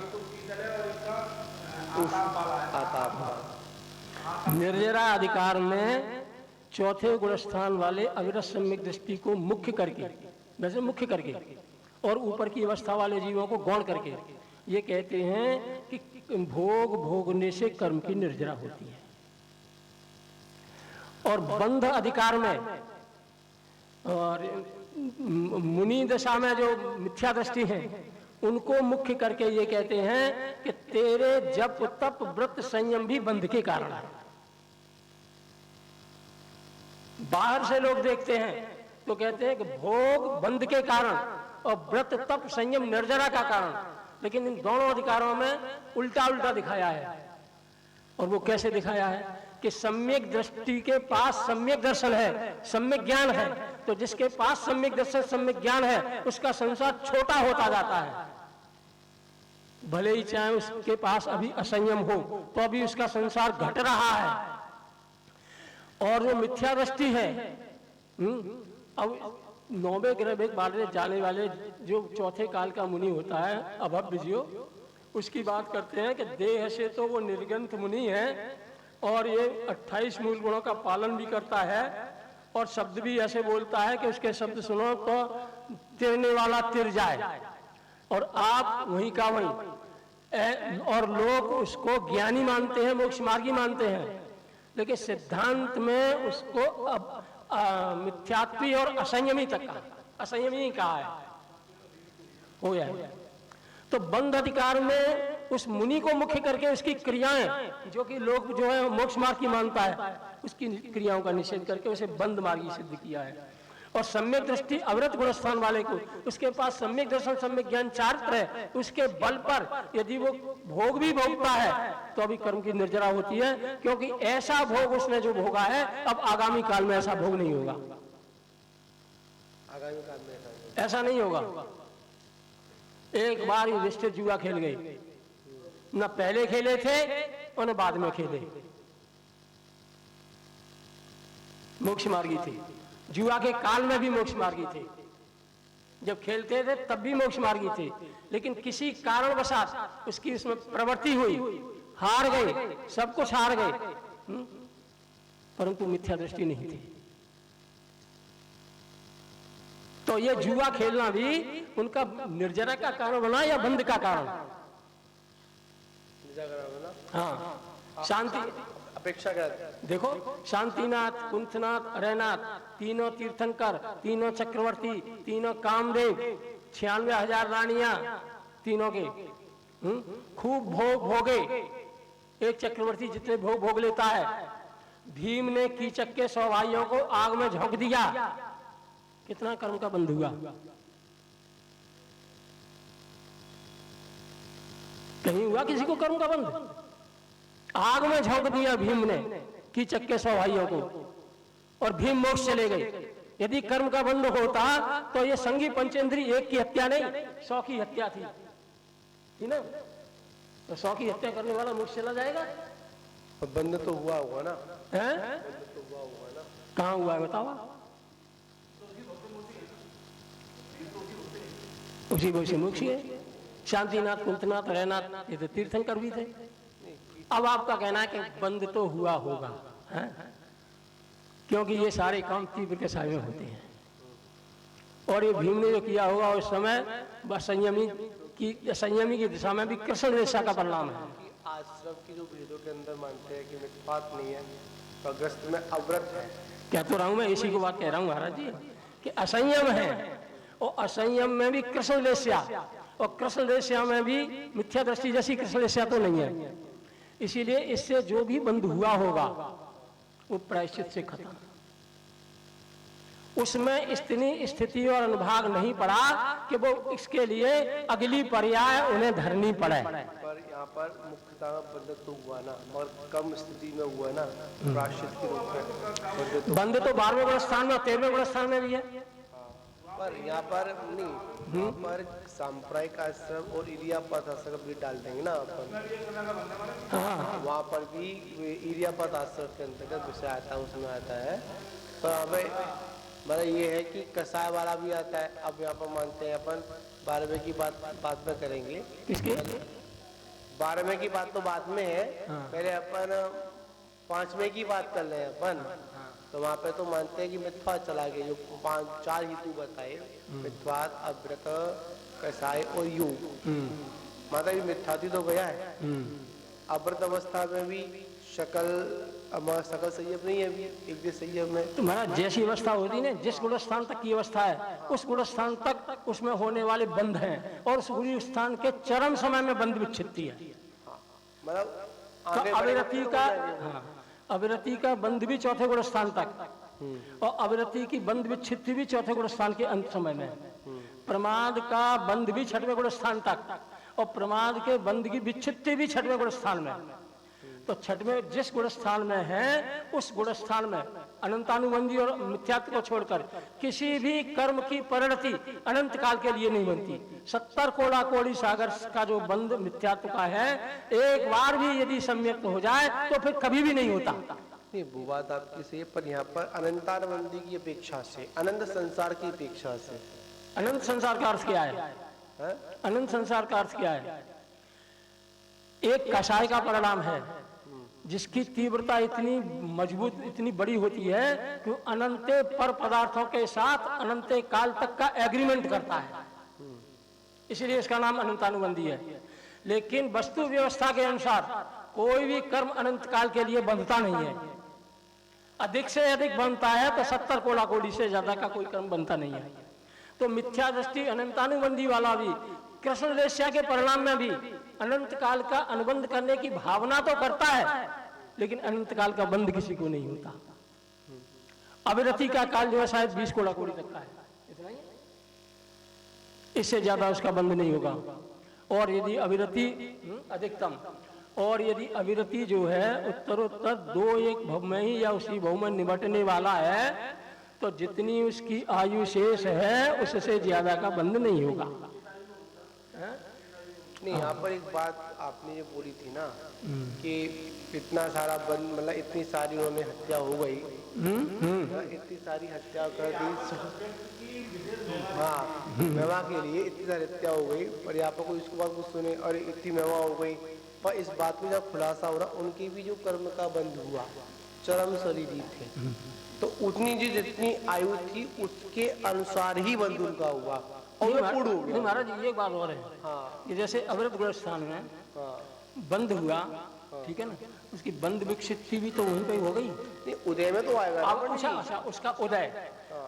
निर्जरा अधिकार में चौथे गुण स्थान वाले अविरत सम्यक दृष्टि को मुख्य करके, वैसे मुख्य करके, और ऊपर की अवस्था वाले जीवों को गौण करके ये कहते हैं कि भोग भोगने से कर्म की निर्जरा होती है। और बंध अधिकार में और मुनि दशा में जो मिथ्या दृष्टि है उनको मुख्य करके ये कहते हैं कि तेरे जप तप व्रत संयम भी बंध के कारण है। बाहर से लोग देखते हैं तो कहते हैं कि भोग बंध के कारण और व्रत तप संयम निर्जरा का कारण, लेकिन इन दोनों अधिकारों में उल्टा उल्टा दिखाया है। और वो कैसे दिखाया है कि सम्यक दृष्टि के पास सम्यक दर्शन है, सम्यक ज्ञान है, तो जिसके पास सम्यक दर्शन सम्यक ज्ञान है उसका संसार छोटा होता जाता है। भले ही चाहे उसके पास अभी असंयम हो तो अभी उसका संसार घट रहा है। और जो मिथ्या दृष्टि है, अब 9वें ग्रह में बाढ़ जाने वाले जो चौथे काल का मुनि होता है अभव्यजियो, उसकी बात करते हैं कि देह से तो वो निर्गंथ मुनि है और ये 28 मूल गुणों का पालन भी करता है और शब्द भी ऐसे बोलता है कि उसके शब्द सुनो तो तिरने वाला तिर जाए, और आप वहीं का वहीं। और लोग उसको ज्ञानी मानते हैं, मोक्ष मार्गी मानते हैं, लेकिन सिद्धांत में उसको अब मिथ्यात्वी और असंयमी तक का, असंयमी कहा है हो जाए। तो बंध अधिकार में उस मुनि को मुख्य करके उसकी क्रियाएं, जो कि लोग जो है मोक्ष मार्ग की मानता है, उसकी क्रियाओं का निषेध करके उसे बंध मार्गी सिद्ध किया है। और सम्यक दृष्टि अवृत गुणस्थान वाले को, उसके पास सम्यक दर्शन सम्यक ज्ञान चारित्र है, उसके बल पर यदि वो भोग भी भोगता है तो अभी कर्म की निर्जरा होती है, क्योंकि ऐसा भोग उसने जो भोगा है अब आगामी काल में ऐसा भोग नहीं होगा। आगामी काल में ऐसा नहीं होगा। एक बार युधिष्ठिर जुआ खेल गए, न पहले खेले थे और न बाद में खेले, मोक्ष मार्गी थे। जुआ के काल में भी मोक्ष मार्गी थे, जब खेलते थे तब भी मोक्ष मार्गी थे, लेकिन किसी कारणवशात उसकी उसमें प्रवृत्ति हुई, हार गए, सब कुछ हार गए, परंतु मिथ्या दृष्टि नहीं थी। तो ये जुआ खेलना भी उनका निर्जरा का कारण बना या बंध का कारण? हाँ, शांति अपेक्षा कर देखो, शांतिनाथ, कुंथनाथ, अरयनाथ, तीनों तीर्थंकर, तीनों चक्रवर्ती, तीनों कामदेव, 96,000 रानियां तीनों के, खूब भोग भोगे। एक चक्रवर्ती जितने भोग भोग लेता है। भीम ने कीचक के 100 भाइयों को आग में झोंक दिया, कितना कर्म का बंध हुआ। कहीं हुआ किसी को कर्म का बंध? आग में झोंक दिया भीम ने कीचक के 100 भाइयों को, और भीम मोक्ष चले गए। यदि कर्म का बंध होता तो ये संगी पंचेंद्री एक की हत्या नहीं, 100 की हत्या थी ना। तो 100 की हत्या करने वाला मोक्ष चला जाएगा? बंद तो हुआ होगा ना, है? कहाँ हुआ है बताओ? उसी वैसे मोक्ष है। शांतिनाथ, कुंतनाथ, अरयनाथ ये तो तीर्थंकर भी थे। अब आपका कहना है कि बंद तो हुआ होगा, है? क्योंकि ये सारे काम तीव्र के साय में होते हैं, और ये भीम ने जो किया होगा उस समय बस संयमी की दिशा में भी कृष्ण रेशा का परिणाम है। आश्रम की जो वेदों के अंदर मानते हैं कि मिथ्यात नहीं है, तो अगस्त में अव्रत है। कह तो रहा हूं मैं, इसी को बात कह रहा हूं महाराज जी कि असंयम है, और असंयम में भी कृष्ण रेशा, और कृष्ण रेशा में भी मिथ्या दृष्टि जैसी कृष्ण रेशा तो नहीं है। इसीलिए इससे जो भी बंध हुआ होगा वो प्रायश्चित से खत्म। उसमें इतनी स्थिति और अनुभाग नहीं पड़ा कि वो इसके लिए अगली पर्याय उन्हें धरनी पड़े। पर यहाँ पर मुख्यतः बंध तो हुआ ना, और कम स्थिति में हुआ ना प्रायश्चित के रूप में। बंध तो 12वें गुण स्थान में, 13वें गुण स्थान में भी है। पर यहाँ पर नहीं, यहाँ पर सांप्रदायिक आश्रम और इरियापत आश्रम भी डाल देंगे ना अपन। वहाँ पर भी इरियापत आश्रम के अंतर्गत विषय आता है, उसमें आता है। तो हमें मतलब ये है कि कसाय वाला भी आता है। अब यहाँ पर मानते हैं अपन 12वें की बात में करेंगे। किसकी? 12वें की बात तो बाद में है, पहले अपन 5वें की बात कर रहे हैं अपन। तो वहाँ पे तो मानते हैं कि मिथ्या चला गया, जो 4 हेतु बताए, मिथ्यात, अव्रत, कसाय और योग। मतलब मिथ्याती तो गया है। अव्रत अवस्था में भी सकल संयम नहीं है अभी, एक दिन संयम में। तो महाराज जैसी अवस्था होती है, जिस गुण स्थान तक की अवस्था है, उस गुण स्थान तक उसमें होने वाले बंध हैं, और उस गुण स्थान के चरम समय में बंध विच्छित्ति है। मतलब तो अविरति का बंध भी 4थे गुण स्थान तक, और अविरति की बंध विच्छित्ति भी 4थे गुण स्थान के अंत समय में। प्रमाद का बंध भी 6वें गुण स्थान तक, और प्रमाद के बंध की विच्छित्ति भी 6वें गुण स्थान में। तो 6वें जिस गुण स्थान में है, उस गुण स्थान में अनंतानुबंधी और मिथ्यात्व को छोड़कर किसी भी कर्म की परिणति अनंत काल के लिए नहीं बनती। 70 कोड़ा कोड़ी सागर का जो बंध मिथ्यात्व का है, एक बार भी यदि सम्यक्त हो जाए तो फिर कभी भी नहीं होता। नहीं, वो बात आपकी सही है, पर यहाँ पर अनंतानुबंधी की अपेक्षा से, अनंत संसार की अपेक्षा से। अनंत संसार का अर्थ क्या है? अनंत संसार का अर्थ क्या है? एक कषाय का परिणाम है जिसकी तीव्रता इतनी मजबूत, इतनी बड़ी होती है कि अनंत पर पदार्थों के साथ अनंत काल तक का एग्रीमेंट करता है, इसलिए इसका नाम अनंतानुबंधी है। लेकिन वस्तु व्यवस्था के अनुसार कोई भी कर्म अनंत काल के लिए बंधता नहीं है। अधिक से अधिक बनता है तो 70 कोड़ा कोड़ी से ज्यादा का कोई कर्म बनता नहीं है। तो मिथ्या दृष्टि अनंतानुबंधी वाला भी कृष्ण रेशा के परिणाम में भी अनंत काल का अनुबंध करने की भावना तो करता है, लेकिन अनंत काल का बंध किसी को नहीं होता। अविरति का काल जो है शायद 20 कोड़ा कोड़ी तक का है, इतना ही, इससे ज्यादा उसका बंध नहीं होगा। और यदि अविरति अधिकतम, और यदि अविरति जो है उत्तरोत्तर 2-1 भव में ही या उसी भव में निबटने वाला है, तो जितनी उसकी आयु शेष है उससे ज्यादा का बंध नहीं होगा। नहीं, यहाँ पर एक बात आपने जो बोली थी ना कि इतना सारा बंद, मतलब इतनी सारी उन्होंने हत्या हो गई, इतनी सारी हत्या कर दी, हाँ मेवा के लिए इतनी सारी हत्या हो गई, पर यहाँ पर कोई इसके बाद कुछ सुने और इतनी मेवा हो गई। पर इस बात में जब खुलासा हो रहा, उनकी भी जो कर्म का बंध हुआ चरम शरीरी थे, तो उतनी जितनी आयु थी उसके अनुसार ही बंध उनका हुआ। और महाराज ये बात और है, हाँ, कि जैसे अवृत गुण स्थान में बंद हुआ, ठीक है ना, उसकी बंद विकसित थी भी तो वहीं पे हो गई। नहीं, उदय में तो आएगा। अब अच्छा उसका उदय,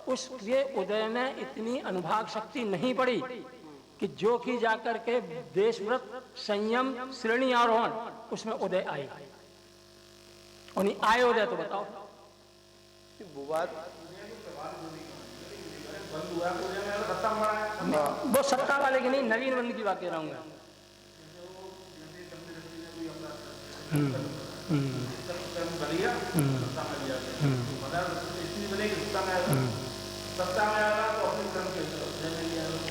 उसके उदय में इतनी अनुभाग शक्ति नहीं पड़ी कि जो कि जाकर के देशव्रत, संयम, श्रेणी आरोहण उसमें उदय आए। और नहीं आए उदय तो बताओ। वो बात वो सत्ता वाले की नहीं, नवीन बंद की बात कह रहा हूँ मैं।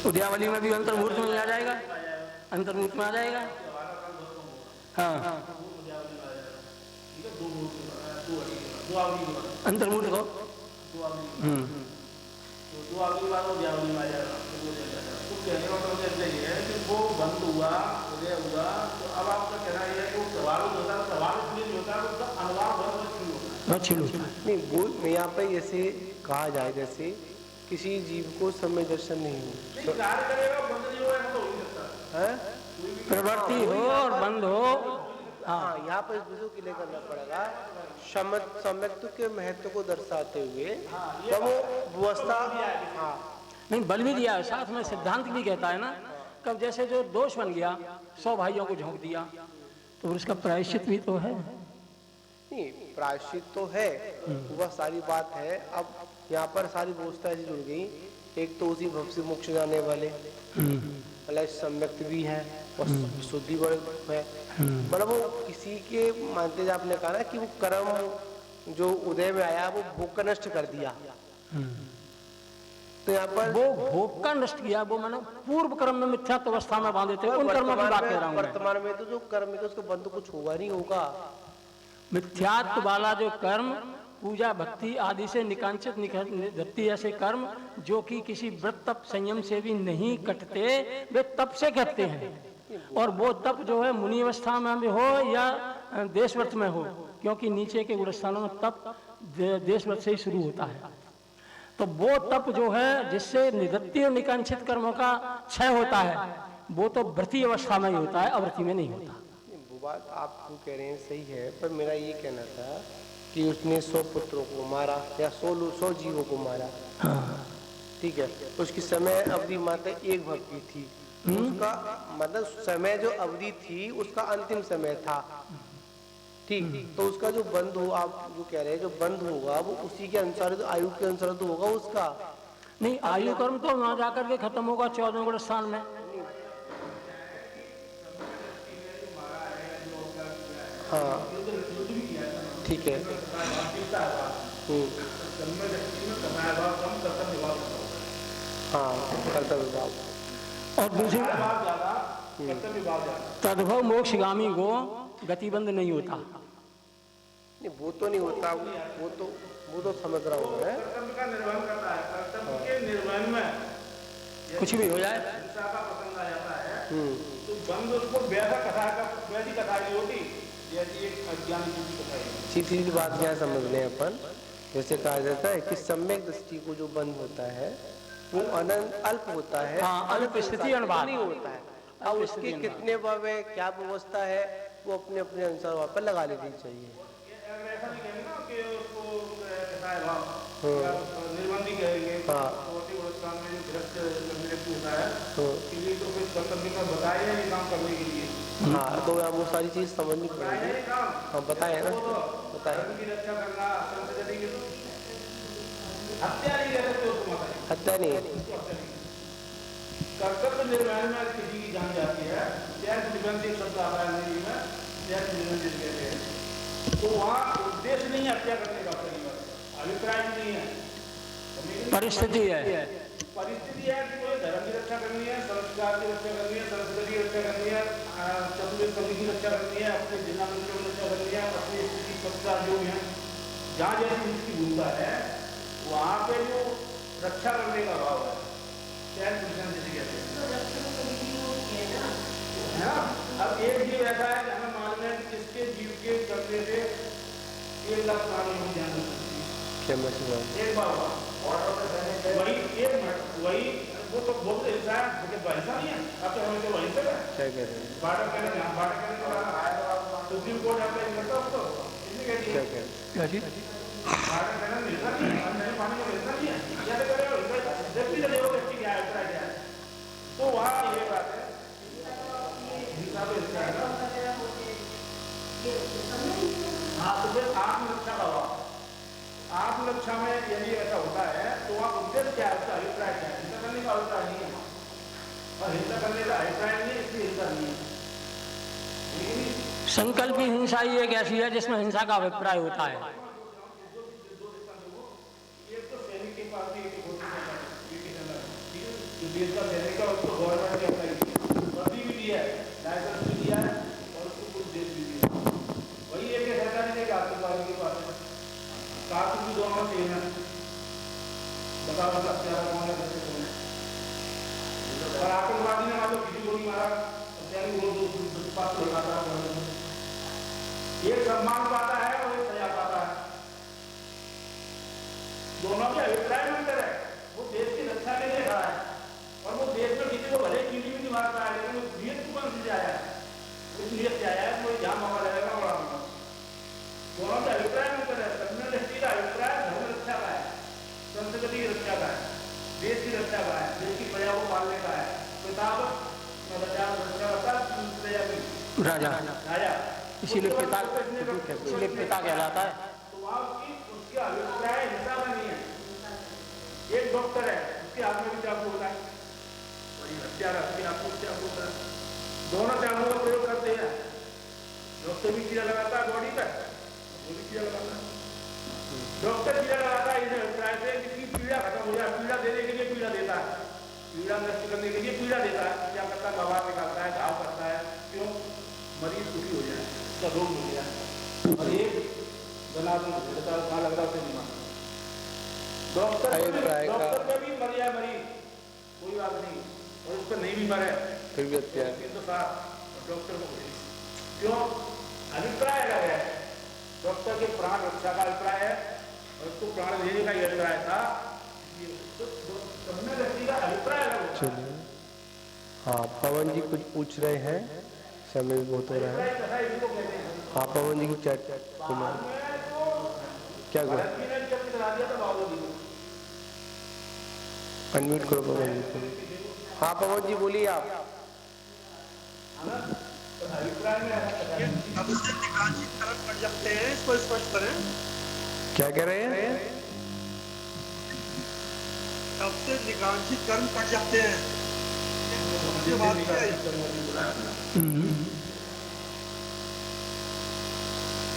उद्यावली में भी अंतर्मूर्त में आ जाएगा, अंतर्मूर्त में आ जाएगा। हाँ, अंतर्मूर्त को वो बंद हुआ, उदय हुआ, तो अब आपका कहना यह है कि वो प्रभावित होता है, प्रभावित नहीं होता, उसका अनुवाद नहीं, वो यहाँ पर जैसे कहा जाए, जैसे किसी जीव को समय दर्शन नहीं हो, कार्य करेगा बंद नहीं होगा, तो हो ही सकता है, प्रवृत्ति हो और बंद हो। हाँ, यहाँ पर इस बिंदु के लिए करना पड़ेगा। सम्यक्त्व के महत्व को दर्शाते हुए जब वो व्यवस्था, हाँ नहीं, बल भी दिया है साथ में, सिद्धांत भी कहता है ना, कब जैसे जो दोष बन गया 100 भाइयों को झोंक दिया तो उसका प्रायश्चित भी तो है। नहीं, प्रायश्चित तो है, वह सारी बात है। अब यहाँ पर सारी व्यवस्था ऐसी जुड़ गई, एक तो उसी भव से मोक्ष जाने वाले, मतलब सम्यक्त भी है और शुद्धि वर्ग है, मतलब वो किसी के मानते आपने कहा ना कि वो कर्म जो उदय में आया वो भोग का नष्ट कर दिया, तो यहाँ पर वो भोग का नष्ट किया, वो मानो पूर्व कर्म में मिथ्यात्व अवस्था में बांधे थे, उन कर्मों की बात कह रहा हूँ। वर्तमान में तो जो कर्म है तो उसके बंद कुछ होगा नहीं होगा। मिथ्यात्व वाला जो कर्म, पूजा भक्ति आदि से निकांचित निवृत्ति ऐसे कर्म जो कि किसी व्रत तप संयम से भी नहीं कटते, वे तप से कहते हैं। और वो तप जो है मुनि अवस्था में भी हो या देशव्रत में हो, क्योंकि नीचे के गुणस्थानों में तप देशव्रत से ही शुरू होता है। तो वो तप जो है जिससे निवृत्ति और निकांक्षित कर्मों का क्षय होता है, वो तो व्रती अवस्था में ही होता है, अव्रति में नहीं होता। वो बात आप जो कह रहे हैं सही है, पर मेरा ये कहना था कि उसने 100 पुत्रों को मारा या 100 जीवों को मारा, ठीक है, उसकी समय अवधि मात्र एक भक्ति थी, उसका मतलब समय जो अवधि थी उसका अंतिम समय था, ठीक, तो उसका जो बंद हो, आप जो कह रहे हैं जो बंद होगा वो उसी के अनुसार, तो आयु के अनुसार तो होगा उसका। नहीं, आयु कर्म तो वहां जाकर के खत्म होगा 14वें गुणस्थान में। हाँ ठीक है, हाँ कर्तव्य भाव। और दूसरी तद्भव मोक्षगामी को गतिबंध नहीं होता। नहीं, वो तो नहीं होता, वो तो समझ रहा हूँ मैं। कर्तव्य का निर्वहन करता है, कर्तव्य के निर्वहन में कुछ भी हो जाए हिंसा का प्रसंग आ जाता है, तो बंद उसको वैसी कथा नहीं होती जैसी एक अज्ञानी की कथा है। सीधी बात यहाँ समझ लें अपन, जैसे कहा जाता है कि सम्यक दृष्टि को जो बंद होता है वो अनंत अल्प होता है, अल्प स्थिति अनुभाग नहीं होता है। अब उसके कितने भाव है, क्या व्यवस्था है, वो अपने अपने अनुसार वहाँ पर लगा लेनी चाहिए। ऐसा नहीं कहेंगे ना कि उसको कथा है भाव, निर्बंधी कहेंगे, छोटी अवस्था में जो गृहस्थ होता है कि ये तो फिर कर्तव्य का बताया ये काम करने के लिए। हाँ, तो वो सारी चीज समझनी पड़ेगी। हाँ बताए ना, बताए। की रक्षा करना, संस्कृति की हत्या नहीं है, तो उसको मत हत्या नहीं है। कर्तव्य निर्वहन में किसी की जान जाती है, त्याग निबंधी शब्द आता है अंग्रेजी में, त्याग निबंधी कहते हैं, तो वहाँ उद्देश्य नहीं है हत्या करने का, अभिप्राय नहीं है, परिस्थिति है, परिस्थिति है कि कोई धर्म की रक्षा करनी है, संस्कार की रक्षा करनी है, संस्कृति की रक्षा करनी है, चतुर्वेद पंथी की रक्षा करनी है, अपने जिला मंत्रियों की रक्षा करनी है, अपनी स्थिति संस्कार जो भी है, जहाँ जैसी उसकी भूमिका है वहाँ पे जो रक्षा करने का भाव है, त्याग निबंधी जिसे कहते हैं ना। अब एक जीव ऐसा है कि हमें मालूम है कि जिसके जीव के करने से 1 लाख प्राणी हो जाना एक बार वही 1 मिनट वही वो तो बोलते हिंसा है, ऐसा नहीं है। अब तो हमें तो वही से क्या कह रहे हैं, बाटक कहने सुप्रीम कोर्ट अप्लाई करता उसको इसने कह दिया क्या चीज मिलता नहीं पानी को मिलता नहीं है या तो करेगा व्यक्ति का देखो व्यक्ति क्या है तो वहाँ ये बात है हिसाब इसका है ना। हाँ तो फिर आत्मरक्षा का हुआ, आत्मरक्षा में यदि ऐसा होता है तो वहाँ उद्देश्य क्या है, उसका अभिप्राय क्या है? हिंसा करने का अभिप्राय नहीं है और हिंसा करने का अभिप्राय नहीं है इसलिए हिंसा नहीं है। संकल्पी हिंसा ही एक ऐसी है जिसमें हिंसा का अभिप्राय होता है। एक तो सैनिक के पास भी देश का सैनिक है उसको गवर्नमेंट ने अप्लाई किया, वर्दी भी दिया है, लाइसेंस भी दिया है और उसको कुछ देश भी दिया। वही एक सरकार ने कहा आतंकवादी के पास काफी भी दोनों सेम है, बताओ मतलब क्या कौन है कैसे कौन है। और आतंकवादी ने मतलब किसी को नहीं मारा, सैनिक वो पास लगाता है, एक सम्मान पाता है और एक सजा पाता है। दोनों के अभिप्राय में अंतर है। वो देश की रक्षा के लिए खड़ा है और वो देश में किसी को भले चीनी भी नहीं मारता है, लेकिन वो नियत कौन से आया है, उस नियत से आया है कोई जहाँ मौका लगेगा बड़ा होगा। दोनों के अभिप्राय में अंतर है। संविधान दृष्टि का अभिप्राय धर्म रक्षा का है, संस्कृति की रक्षा का है, देश की रक्षा का है, देश की प्रजा को पालने का है। किताब राजा राजा इसीलिए पिता कहलाता है। तो वहाँ उसके अभिप्राय हिंसा में नहीं है। एक डॉक्टर है उसके हाथ में भी चाकू होता है, हत्यारा उसके हाथ में चाकू होता है, दोनों चाकू का प्रयोग करते हैं। डॉक्टर भी कीड़ा लगाता है बॉडी पर, वो भी कीड़ा लगाता है। डॉक्टर कीड़ा लगाता है इस अभिप्राय से कि पीड़ा खत्म हो जाए, पीड़ा देने के लिए पीड़ा देता है, पीड़ा नष्ट करने के लिए पीड़ा देता है। क्या करता है, बाहर निकालता है, घाव करता है, क्यों? मरीज सुखी हो जाए, उसका रोग मिल जाए। और एक बना दो कहाँ लग रहा है नहीं मानता। डॉक्टर पे भी मर जाए मरीज कोई बात नहीं, और उस पर नहीं भी मरे फिर भी हत्या है। तो डॉक्टर को क्यों? अभिप्राय अलग है। डॉक्टर के प्राण रक्षा का अभिप्राय है और उसको प्राण देने का ही अभिप्राय था। व्यक्ति का अभिप्राय अलग होता है। हाँ पवन जी कुछ पूछ रहे हैं, समय भी बहुत हो रहा है। हाँ पवन जी की चैट क्या करो, अनम्यूट करो पवन जी को। हाँ पवन जी बोलिए आप। कर सकते हैं, इसको स्पष्ट करें। क्या कह रहे हैं? तब से निकांक्षित कर्म कर जाते हैं। ये बात क्या है?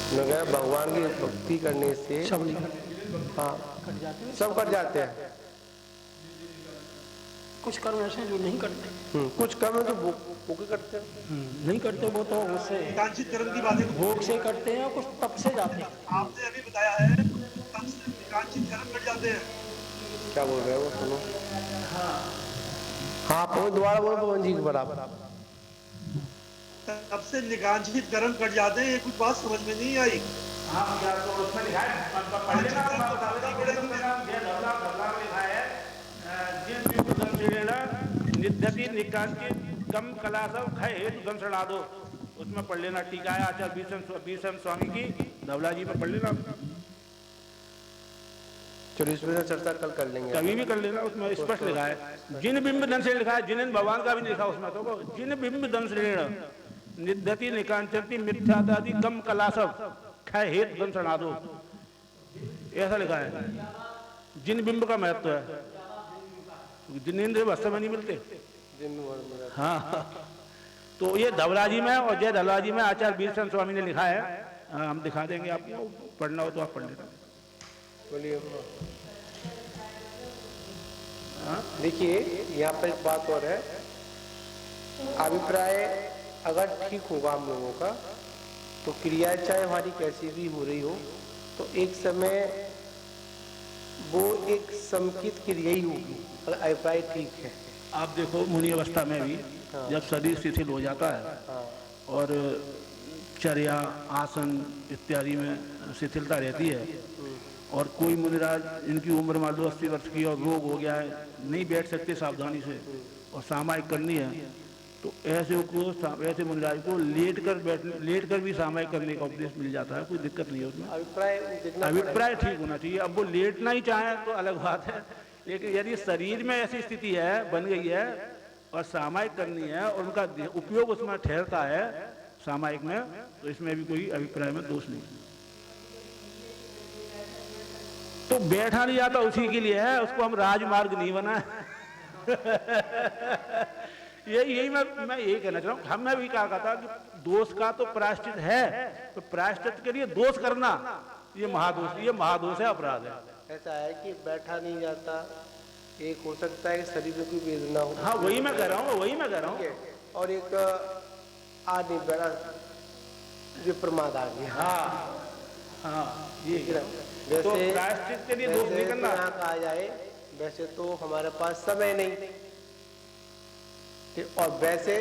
मगर भगवान की भक्ति करने से हाँ सब कर जाते हैं। कुछ कर्म ऐसे जो नहीं करते, कुछ कर्म तो भूखे करते हैं, नहीं करते वो तो उससे निकांक्षित कर्म की बातें भोग से करते हैं, कुछ तप से जाते हैं। आपने अभी बताया है, तब से निकांक्षित कर्म कर जाते हैं। क्या बोल रहे हैं वो सुनो। हाँ पवन दोबारा बोलो पवन जी के बराबर। तब से निकांक्षित कर्म कर जाते हैं, ये कुछ बात समझ में नहीं आई। हाँ यार तो उसमें लिखा है, पढ़ने का मैं बता देता हूँ। लिखा है जिन निध्यति निकांक्षित कम कलासव खय हेतु दंसड़ा दो, उसमें पढ़ लेना। टीका है आचार्य बीसम स्वामी की, धवला जी में पढ़ लेना। चलो इसमें चर्चा कल कर लेंगे, कभी भी कर लेना। उसमें स्पष्ट लिखा है जिन बिंब दंश लिखा है, जिन भगवान का भी लिखा उसमें तो जिन बिंब दंसरेण निध्यति निकांक्षति मिथ्यादादि कम कलासव खय हेतु दंसड़ा दो, ऐसा लिखा है। जिन बिंब का महत्व है, जिनेंद्र वास्तव में नहीं मिलते। हाँ तो ये धवला जी में और जय धवला जी में आचार्य बीरचंद स्वामी ने लिखा है। हम दिखा देंगे आपको, पढ़ना हो तो आप पढ़ लेना। बोलिए। देखिए यहाँ पर एक बात और है, अभिप्राय अगर ठीक होगा हम लोगों का तो क्रिया चाहे हमारी कैसी भी हो रही हो तो एक समय वो एक समकित क्रिया ही होगी अगर अभिप्राय ठीक है। आप देखो मुनि अवस्था में भी जब शरीर शिथिल हो जाता है और चर्या आसन इत्यादि में शिथिलता रहती है और कोई मुनिराज इनकी उम्र मान लो 80 वर्ष की और रोग हो गया है, नहीं बैठ सकते सावधानी से और सामायिक करनी है, तो ऐसे मुनिराज को लेट कर भी सामायिक करने का उपदेश मिल जाता है, कोई दिक्कत नहीं है उसमें। अभिप्राय ठीक होना चाहिए। अब वो लेटना ही चाहे तो अलग बात है, लेकिन यदि शरीर में ऐसी स्थिति है, बन गई है और सामायिक करनी है और उनका उपयोग उसमें ठहरता है सामायिक में, तो इसमें भी कोई अभिप्राय में दोष नहीं। तो बैठा नहीं जाता उसी के लिए है, उसको हम राजमार्ग नहीं बना यही मैं यही कहना चाह रहा हूँ। हमने भी कहा था कि दोष का तो प्रायश्चित है, तो प्रायश्चित के लिए दोष करना ये महादोष है, अपराध है। ऐसा है कि बैठा नहीं जाता, एक हो सकता है कि शरीर में कोई वेदना हो। हाँ वही मैं कह रहा हूँ। और एक आ नहीं बैठा, जो प्रमाद आ गया। हाँ ये वैसे तो प्रायश्चित के लिए दोष नहीं करना। यहाँ कहा जाए वैसे तो हमारे पास समय नहीं, और वैसे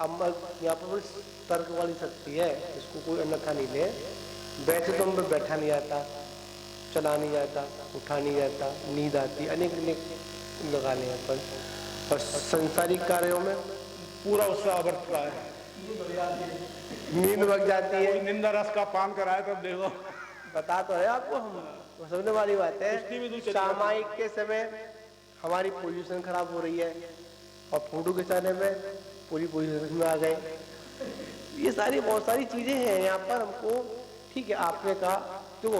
अब यहाँ पर तर्क वाली शक्ति है, इसको कोई अन्यथा नहीं ले। वैसे तो हम बैठा नहीं आता, चला नहीं जाता, उठा नहीं जाता, नींद आती, अनेक लगा लें अपन, और संसारिक कार्यों में पूरा उत्साह बरतता है, नींद लग जाती है। निंदा रस का पान कराए तब देखो। बता तो है आपको, हम समझने वाली बात है। सामायिक के समय हमारी पोजीशन खराब हो रही है और फोटो खिंचाने में पूरी पोजीशन में आ गए। ये सारी बहुत सारी चीजें हैं यहाँ पर हमको। ठीक है, आपने कहा देखो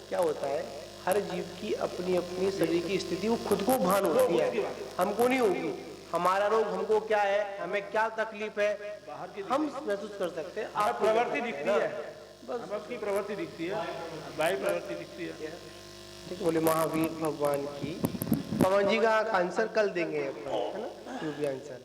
क्या होता है, हर जीव की अपनी अपनी शरीर की स्थिति वो खुद को भान होती है, हमको नहीं होगी। हमारा रोग हमको क्या है, हमें क्या तकलीफ है, हम महसूस कर सकते हैं। आप प्रवृत्ति दिखती है, बस उसकी प्रवृत्ति दिखती है, बाह्य प्रवृत्ति दिखती है। ठीक, बोले महावीर भगवान की। पवन जी का आंसर कल देंगे, है ना, जो भी आंसर